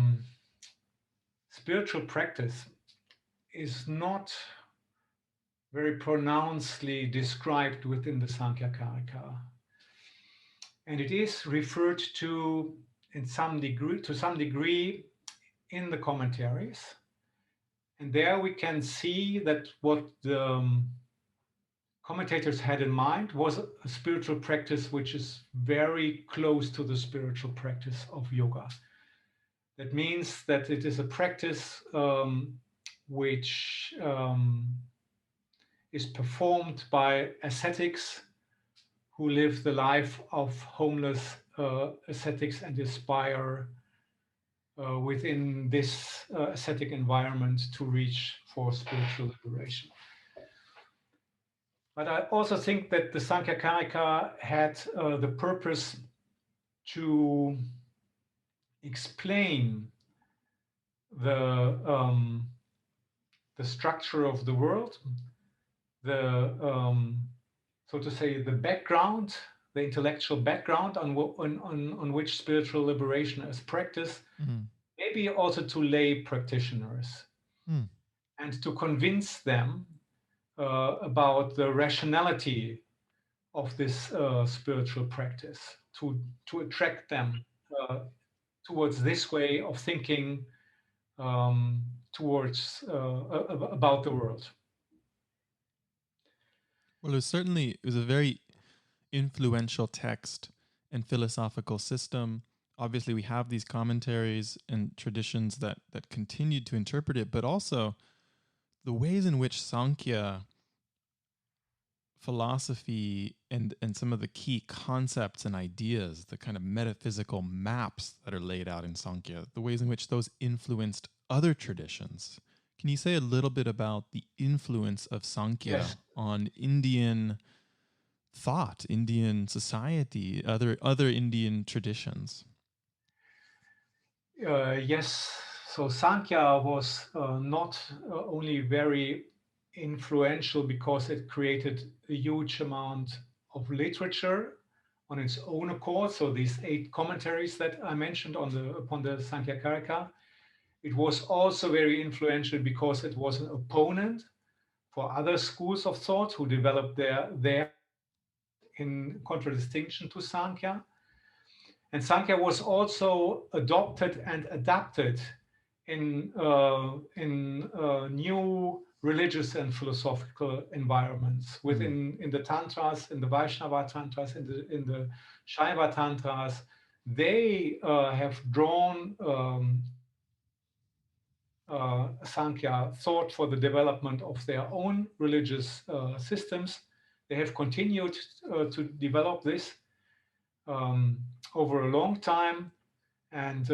spiritual practice is not very pronouncedly described within the Sāṅkhyakārikā, and it is referred to to some degree in the commentaries. And there we can see that what the commentators had in mind was a spiritual practice which is very close to the spiritual practice of yoga. That means that it is a practice which is performed by ascetics who live the life of homeless ascetics and aspire within this ascetic environment to reach for spiritual liberation. But I also think that the Sāṅkhyakārikā had the purpose to explain the structure of the world, so to say, the background, the intellectual background on which spiritual liberation is practiced, maybe also to lay practitioners, and to convince them about the rationality of this spiritual practice, to attract them towards this way of thinking, towards about the world. Well, it was a very influential text and philosophical system. Obviously, we have these commentaries and traditions that continued to interpret it, but also the ways in which Sāṅkhya philosophy and some of the key concepts and ideas, the kind of metaphysical maps that are laid out in Sāṅkhya, the ways in which those influenced other traditions. Can you say a little bit about the influence of Sāṅkhya on Indian thought, Indian society, other Indian traditions? Yes. So Sāṅkhya was not only very influential because it created a huge amount of literature on its own accord. So these 8 commentaries that I mentioned upon the Sāṅkhyakārikā. It was also very influential because it was an opponent for other schools of thought who developed their in contradistinction to Sāṅkhya. And Sāṅkhya was also adopted and adapted in new religious and philosophical environments in the tantras, in the Vaishnava tantras, in the Shaiva tantras. They have drawn Sāṅkhya thought for the development of their own religious systems. They have continued to develop this over a long time, and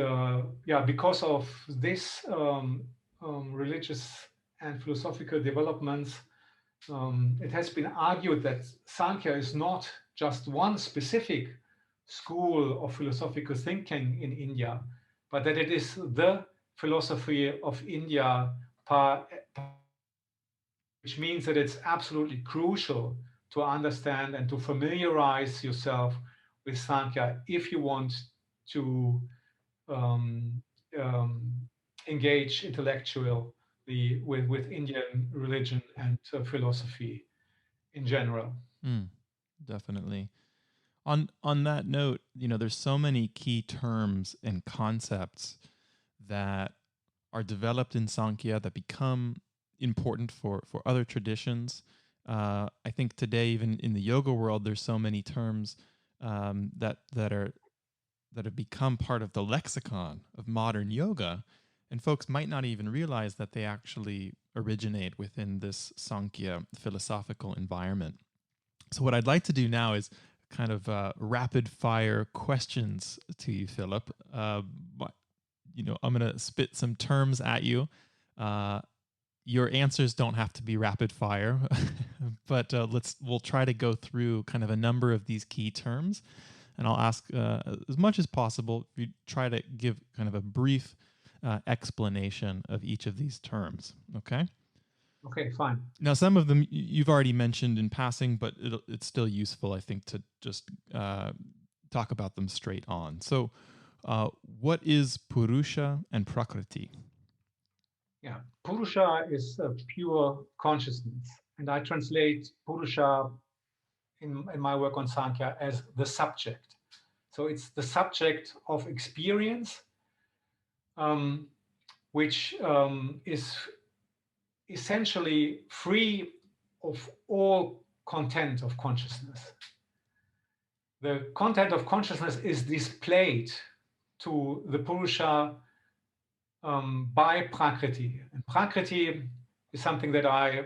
because of this religious and philosophical developments, it has been argued that Sāṅkhya is not just one specific school of philosophical thinking in India, but that it is the philosophy of India, which means that it's absolutely crucial to understand and to familiarize yourself with Sāṅkhya if you want to engage intellectually with Indian religion and philosophy in general. Definitely. On that note, there's so many key terms and concepts that are developed in Sāṅkhya that become important for other traditions. I think today, even in the yoga world, there's so many terms that have become part of the lexicon of modern yoga, and folks might not even realize that they actually originate within this Sāṅkhya philosophical environment. So what I'd like to do now is kind of rapid fire questions to you, Philip. I'm going to spit some terms at you. Your answers don't have to be rapid fire, but we'll try to go through kind of a number of these key terms, and I'll ask as much as possible. You try to give kind of a brief explanation of each of these terms. Okay. Okay, fine. Now, some of them you've already mentioned in passing, but it's still useful, I think, to just talk about them straight on. So, what is Purusha and Prakriti? Yeah, Purusha is a pure consciousness, and I translate Purusha in my work on Sāṅkhya as the subject. So it's the subject of experience, which is essentially free of all content of consciousness. The content of consciousness is displayed to the Purusha by Prakriti. And Prakriti is something that I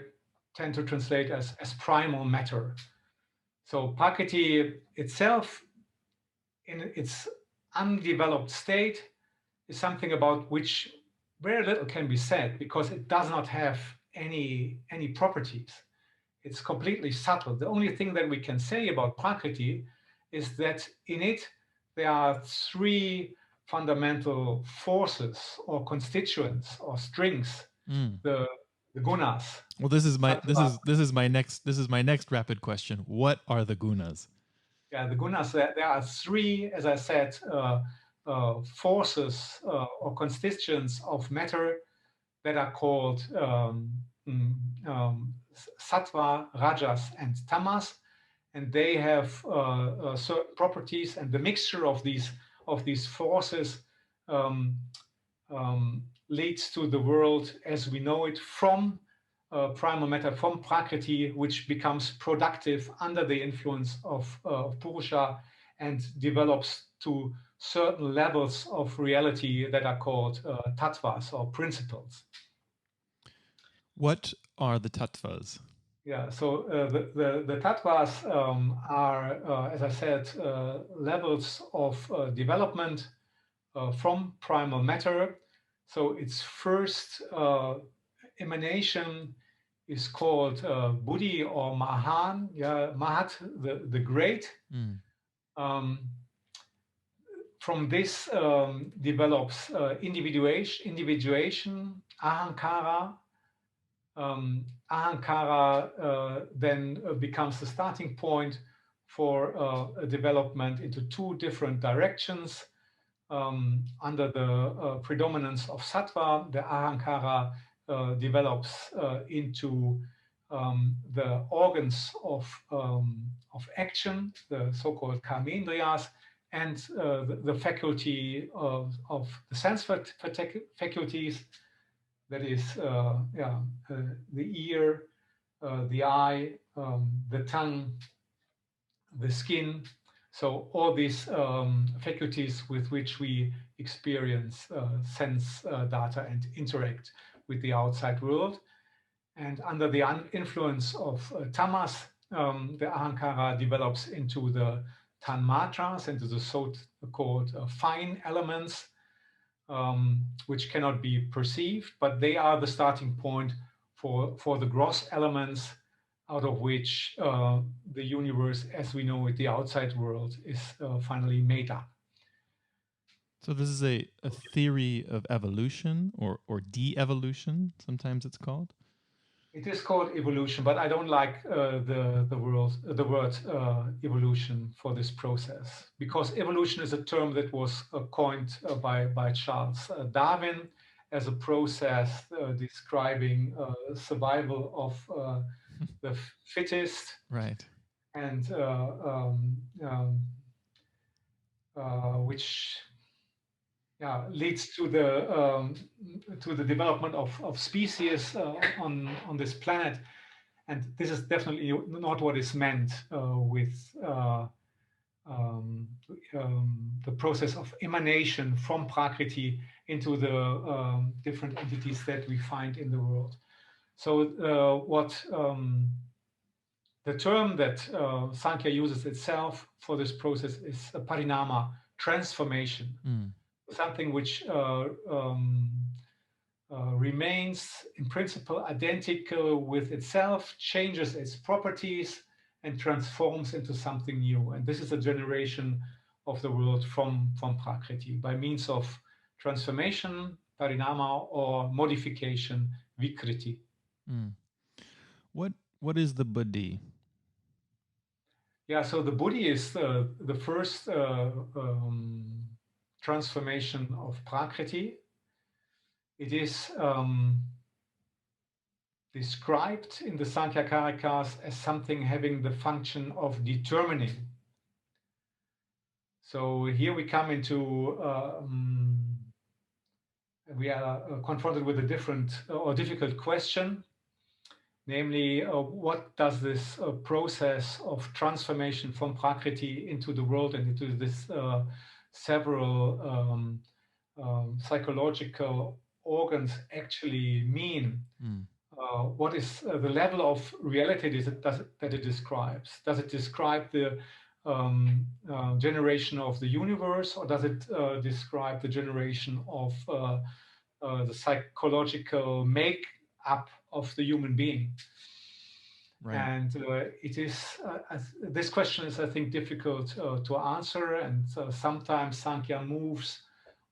tend to translate as primal matter. So Prakriti itself, in its undeveloped state, is something about which very little can be said because it does not have any properties. It's completely subtle. The only thing that we can say about Prakriti is that in it there are 3 fundamental forces or constituents or strings, the gunas. Well, this is my next rapid question. What are the gunas? Yeah, the gunas. There are three, as I said, forces or constituents of matter that are called sattva, rajas, and tamas, and they have certain properties, and the mixture of these forces leads to the world as we know it from primal matter, from prakriti, which becomes productive under the influence of purusha and develops to certain levels of reality that are called tattvas or principles. What are the tattvas? Yeah, so the tattvas are, as I said, levels of development from primal matter. So its first emanation is called Buddhi or Mahan, Mahat, the great. From this develops individuation, ahankara. Ahankara then becomes the starting point for a development into two different directions. Under the predominance of sattva, the ahankara develops into the organs of action, the so-called karmendriyas, and the faculty of the sense faculties, that is the ear, the eye, the tongue, the skin. So all these faculties with which we experience sense data and interact with the outside world. And under the influence of tamas, the ahankara develops into the tanmatras, into the so-called fine elements, which cannot be perceived, but they are the starting point for the gross elements out of which the universe as we know it, the outside world, is finally made up. So this is a theory of evolution or de-evolution, sometimes it's called? It is called evolution, but I don't like the word evolution for this process, because evolution is a term that was coined by Charles Darwin as a process describing survival of the fittest, right? And which leads to the development of species on this planet. And this is definitely not what is meant with the process of emanation from Prakriti into the different entities that we find in the world. So the term that Sankhya uses itself for this process is a parinama, transformation. Something which remains in principle identical with itself, changes its properties, and transforms into something new. And this is a generation of the world from Prakriti by means of transformation, parinama, or modification, vikriti. What is the buddhi? Yeah, so the buddhi is the first transformation of Prakriti. It is described in the Sāṅkhyakārikās as something having the function of determining. So here we come into, we are confronted with a different or difficult question, namely, what does this process of transformation from Prakriti into the world and into this several psychological organs actually mean? What is the level of reality that it describes? Does it describe the generation of the universe, or does it describe the generation of the psychological make-up of the human being? Right. And it is this question is, I think, difficult to answer, and sometimes Sankhya moves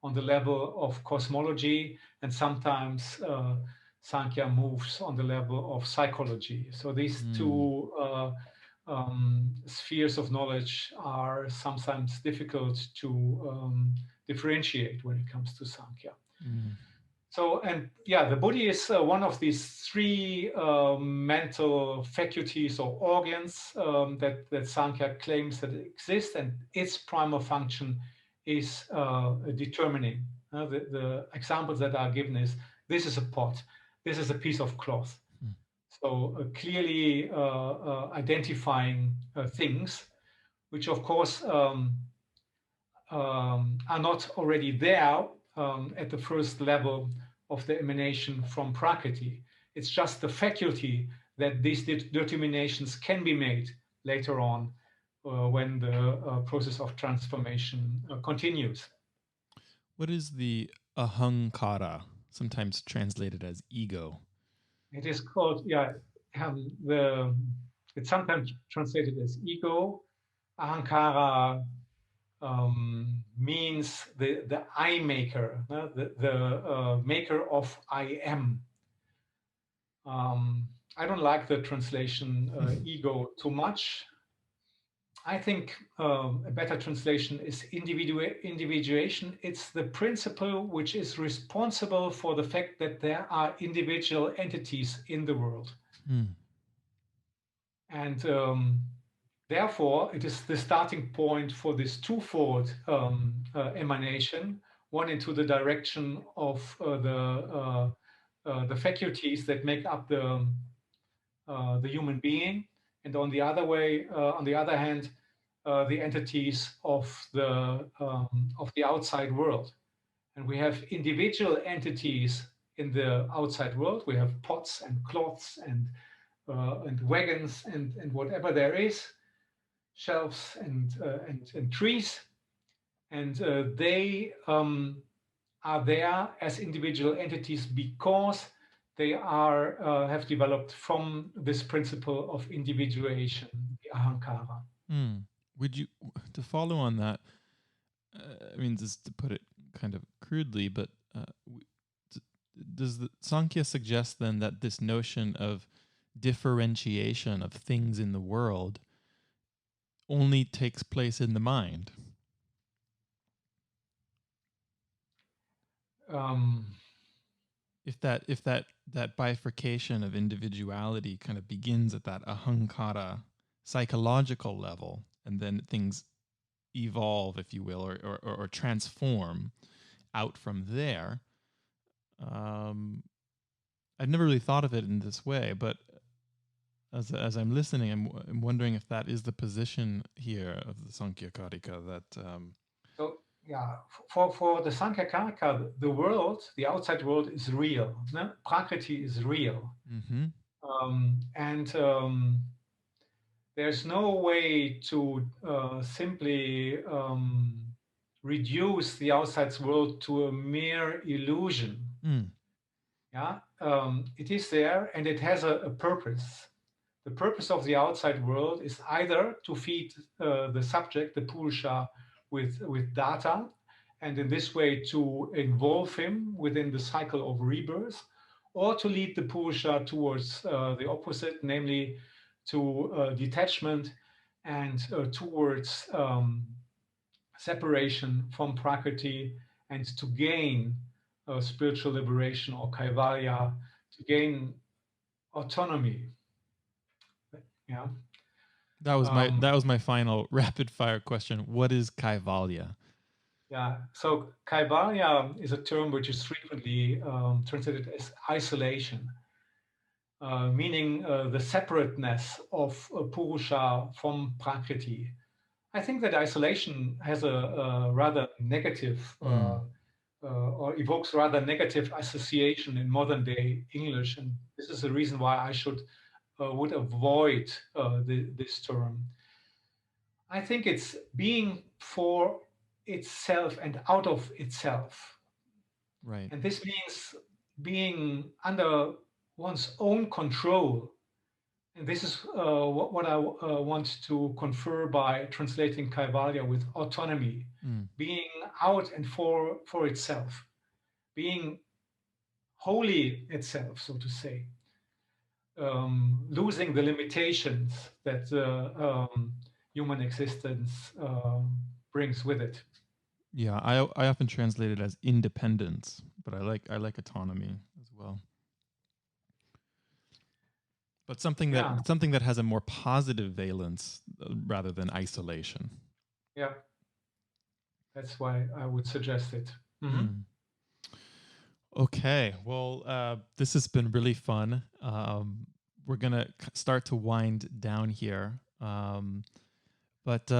on the level of cosmology, and sometimes Sankhya moves on the level of psychology. So these two spheres of knowledge are sometimes difficult to differentiate when it comes to Sankhya. So, and yeah, the body is one of these three mental faculties or organs that Sankhya claims that exist, and its primal function is determining. The examples that are given is, this is a pot, this is a piece of cloth. So clearly identifying things, which of course are not already there at the first level of the emanation from Prakriti. It's just the faculty that these determinations can be made later on when the process of transformation continues. What is the ahankara, sometimes translated as ego? It is called, it's sometimes translated as ego. Ahankara means the I maker, the maker of I am. I don't like the translation ego too much. I think a better translation is individuation. It's the principle which is responsible for the fact that there are individual entities in the world. And therefore, it is the starting point for this twofold emanation, one into the direction of the faculties that make up the human being, and on the other hand, the entities of the outside world. And we have individual entities in the outside world. We have pots and cloths and wagons and whatever there is, shelves and trees, and they are there as individual entities because they have developed from this principle of individuation, the ahankara. Would you, to follow on that, I mean, just to put it kind of crudely, but does the Sankhya suggest then that this notion of differentiation of things in the world only takes place in the mind? If that bifurcation of individuality kind of begins at that ahankara psychological level, and then things evolve, if you will, or transform out from there. I've never really thought of it in this way, but as I'm listening, I'm wondering if that is the position here of the Sāṅkhyakārikā. That so yeah, for the Sāṅkhyakārikā, the world, the outside world, is real. No? Prakriti is real, and there's no way to simply reduce the outside world to a mere illusion. It is there, and it has a purpose. The purpose of the outside world is either to feed the subject, the Purusha, with data, and in this way to involve him within the cycle of rebirth, or to lead the Purusha towards the opposite, namely to detachment and towards separation from Prakriti, and to gain spiritual liberation or kaivalya, to gain autonomy. Yeah. That was my final rapid fire question. What is kaivalya? Yeah. So kaivalya is a term which is frequently translated as isolation, meaning the separateness of Purusha from Prakriti. I think that isolation has a rather negative or evokes rather negative association in modern day English, and this is the reason why I would avoid this term. I think it's being for itself and out of itself. Right. And this means being under one's own control And this is what I want to confer by translating Kaivalya with autonomy, being out and for itself, being wholly itself, so to say, losing the limitations that human existence brings with it. Yeah, I often translate it as independence, but I like autonomy as well. But something that has a more positive valence rather than isolation. Yeah, that's why I would suggest it. Mm-hmm. Okay, well, this has been really fun. We're gonna start to wind down here, but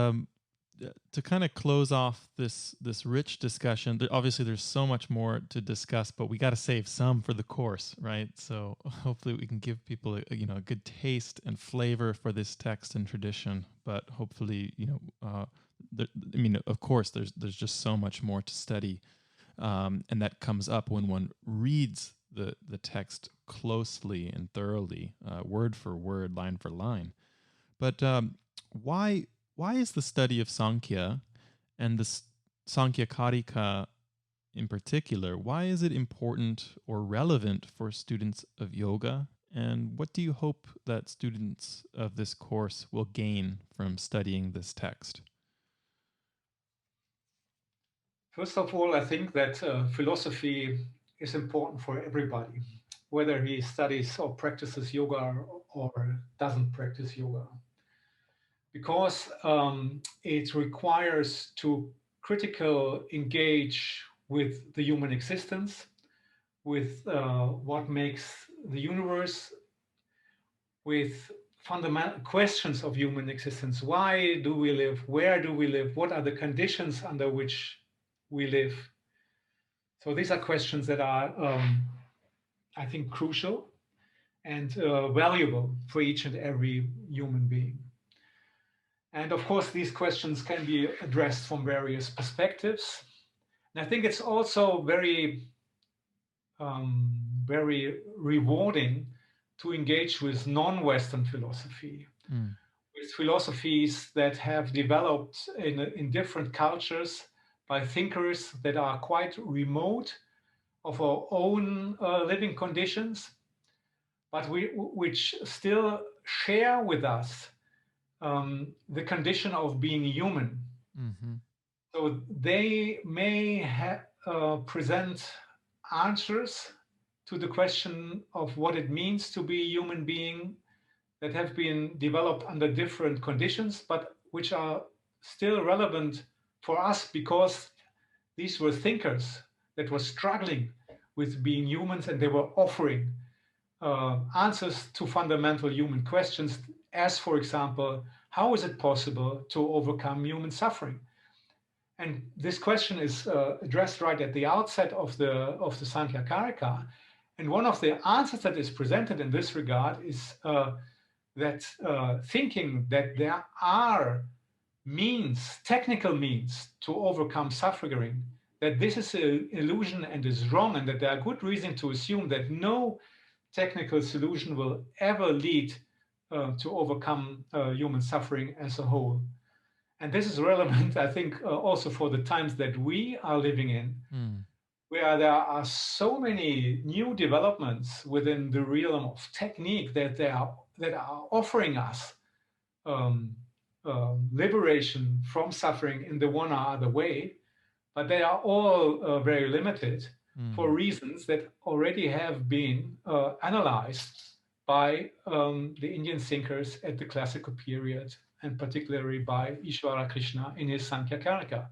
to kind of close off this rich discussion, obviously there's so much more to discuss, but we got to save some for the course, right? So hopefully we can give people a good taste and flavor for this text and tradition. But hopefully, of course, there's just so much more to study, and that comes up when one reads the text closely and thoroughly, word for word, line for line. But why is the study of Sāṅkhya and the Sāṅkhyakārikā in particular, why is it important or relevant for students of yoga? And what do you hope that students of this course will gain from studying this text? First of all, I think that philosophy is important for everybody, whether he studies or practices yoga or doesn't practice yoga. Because it requires to critically engage with the human existence, with what makes the universe, with fundamental questions of human existence. Why do we live? Where do we live? What are the conditions under which we live? So these are questions that are, I think, crucial and valuable for each and every human being. And of course, these questions can be addressed from various perspectives. And I think it's also very, very rewarding to engage with non-Western philosophy, with philosophies that have developed in different cultures by thinkers that are quite remote of our own living conditions, but which still share with us the condition of being human. Mm-hmm. So they may present answers to the question of what it means to be a human being that have been developed under different conditions, but which are still relevant for us because these were thinkers that were struggling with being humans, and they were offering answers to fundamental human questions, as, for example, how is it possible to overcome human suffering? And this question is addressed right at the outset of the Sāṅkhyakārikā. And one of the answers that is presented in this regard is that thinking that there are means, technical means, to overcome suffering, that this is an illusion and is wrong, and that there are good reasons to assume that no technical solution will ever lead to overcome human suffering as a whole. And this is relevant, I think, also for the times that we are living in, where there are so many new developments within the realm of technique that are offering us liberation from suffering in the one or other way, but they are all very limited for reasons that already have been analyzed by the Indian thinkers at the classical period, and particularly by Īśvarakṛṣṇa in his Sāṅkhyakārikā.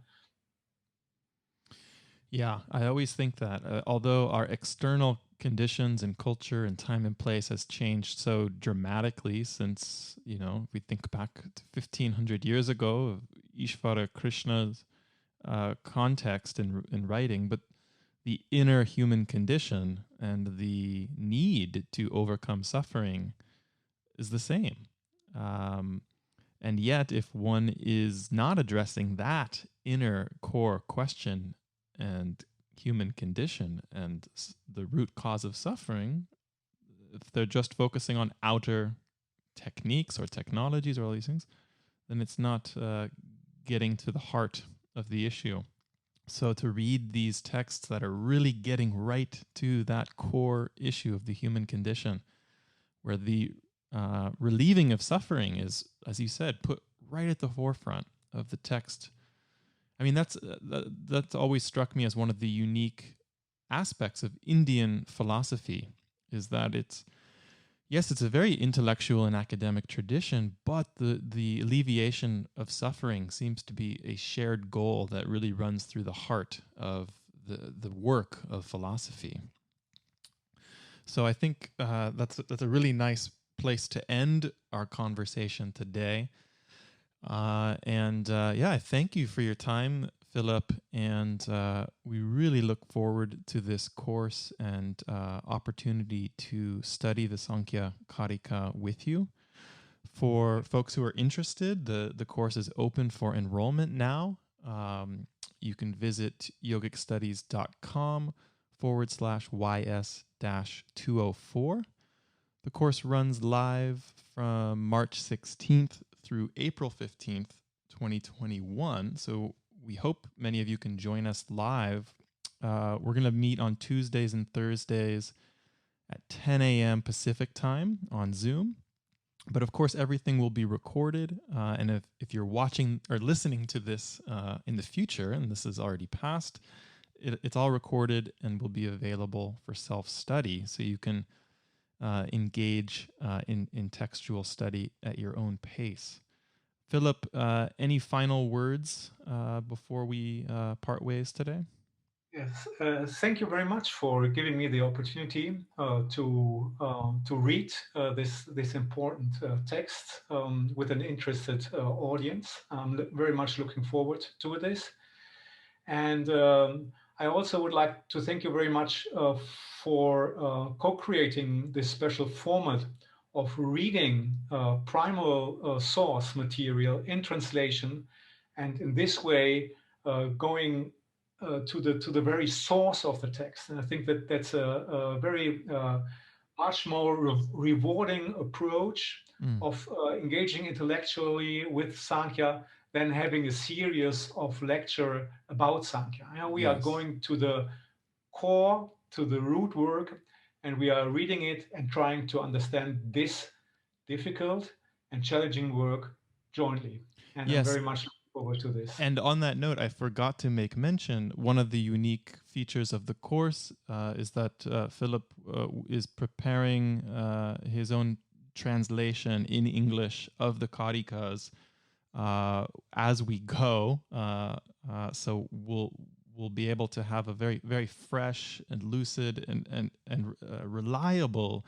Yeah, I always think that although our external conditions and culture and time and place has changed so dramatically since, if we think back to 1500 years ago of Īśvarakṛṣṇa's context in writing, but the inner human condition and the need to overcome suffering is the same. And yet, if one is not addressing that inner core question and human condition and the root cause of suffering, if they're just focusing on outer techniques or technologies or all these things, then it's not getting to the heart of the issue. So to read these texts that are really getting right to that core issue of the human condition, where the relieving of suffering is, as you said, put right at the forefront of the text. I mean, that's always struck me as one of the unique aspects of Indian philosophy, is that it's a very intellectual and academic tradition, but the alleviation of suffering seems to be a shared goal that really runs through the heart of the work of philosophy. So I think that's a really nice place to end our conversation today. I thank you for your time, Philipp, and we really look forward to this course and opportunity to study the Sāṅkhyakārikā with you. For folks who are interested, the course is open for enrollment now. You can visit yogicstudies.com/YS-204. The course runs live from March 16th through April 15th, 2021. So we hope many of you can join us live. We're going to meet on Tuesdays and Thursdays at 10 a.m. Pacific time on Zoom. But of course, everything will be recorded. And if you're watching or listening to this in the future, and this is already past, it's all recorded and will be available for self-study. So you can engage in textual study at your own pace. Philipp, any final words before we part ways today? Yes, thank you very much for giving me the opportunity to read this important text with an interested audience. I'm very much looking forward to this, and I also would like to thank you very much for co-creating this special format of reading primal source material in translation, and in this way going to the very source of the text. And I think that that's a very much more rewarding approach of engaging intellectually with Sāṅkhya than having a series of lecture about Sāṅkhya. We are going to the core, to the root work, and we are reading it and trying to understand this difficult and challenging work jointly. And I'm very much looking forward to this. And on that note, I forgot to make mention, one of the unique features of the course is that Philipp is preparing his own translation in English of the Kārikas as we go. So we'll be able to have a very, very fresh and lucid and reliable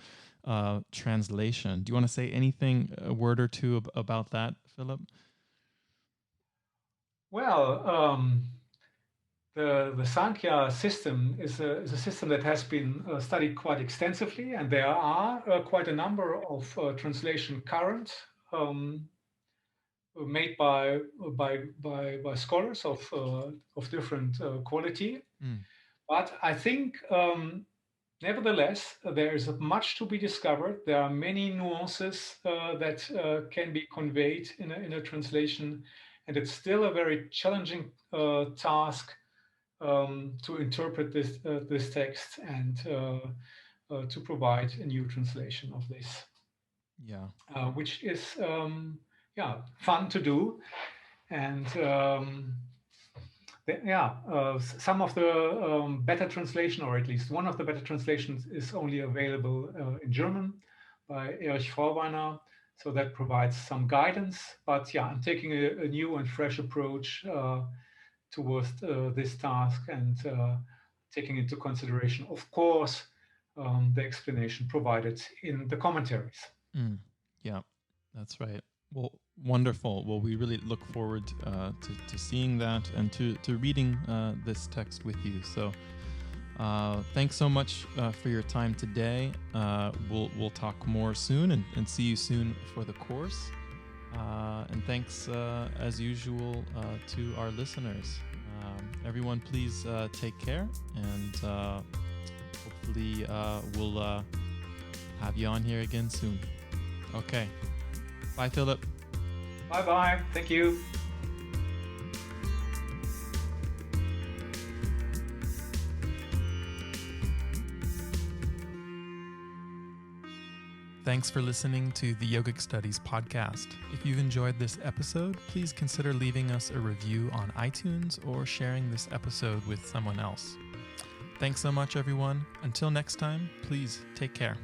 translation. Do you want to say anything, a word or two about that, Philipp? Well, the Sāṅkhya system is a system that has been studied quite extensively, and there are quite a number of translation current made by scholars of different quality. But I think, nevertheless, there is much to be discovered. There are many nuances that can be conveyed in a translation, and it's still a very challenging task to interpret this text and to provide a new translation of this. Which is fun to do, and some of the better translation, or at least one of the better translations, is only available in German by Erich Frauweiner, so that provides some guidance. But I'm taking a new and fresh approach towards this task, and taking into consideration, of course, the explanation provided in the commentaries. Yeah, that's right. Well, wonderful. Well, we really look forward to seeing that and to reading this text with you. So thanks so much for your time today. We'll talk more soon and see you soon for the course. And thanks, as usual, to our listeners. Everyone, please take care, and hopefully we'll have you on here again soon. Okay. Bye, Philipp. Bye-bye. Thank you. Thanks for listening to the Yogic Studies podcast. If you've enjoyed this episode, please consider leaving us a review on iTunes or sharing this episode with someone else. Thanks so much, everyone. Until next time, please take care.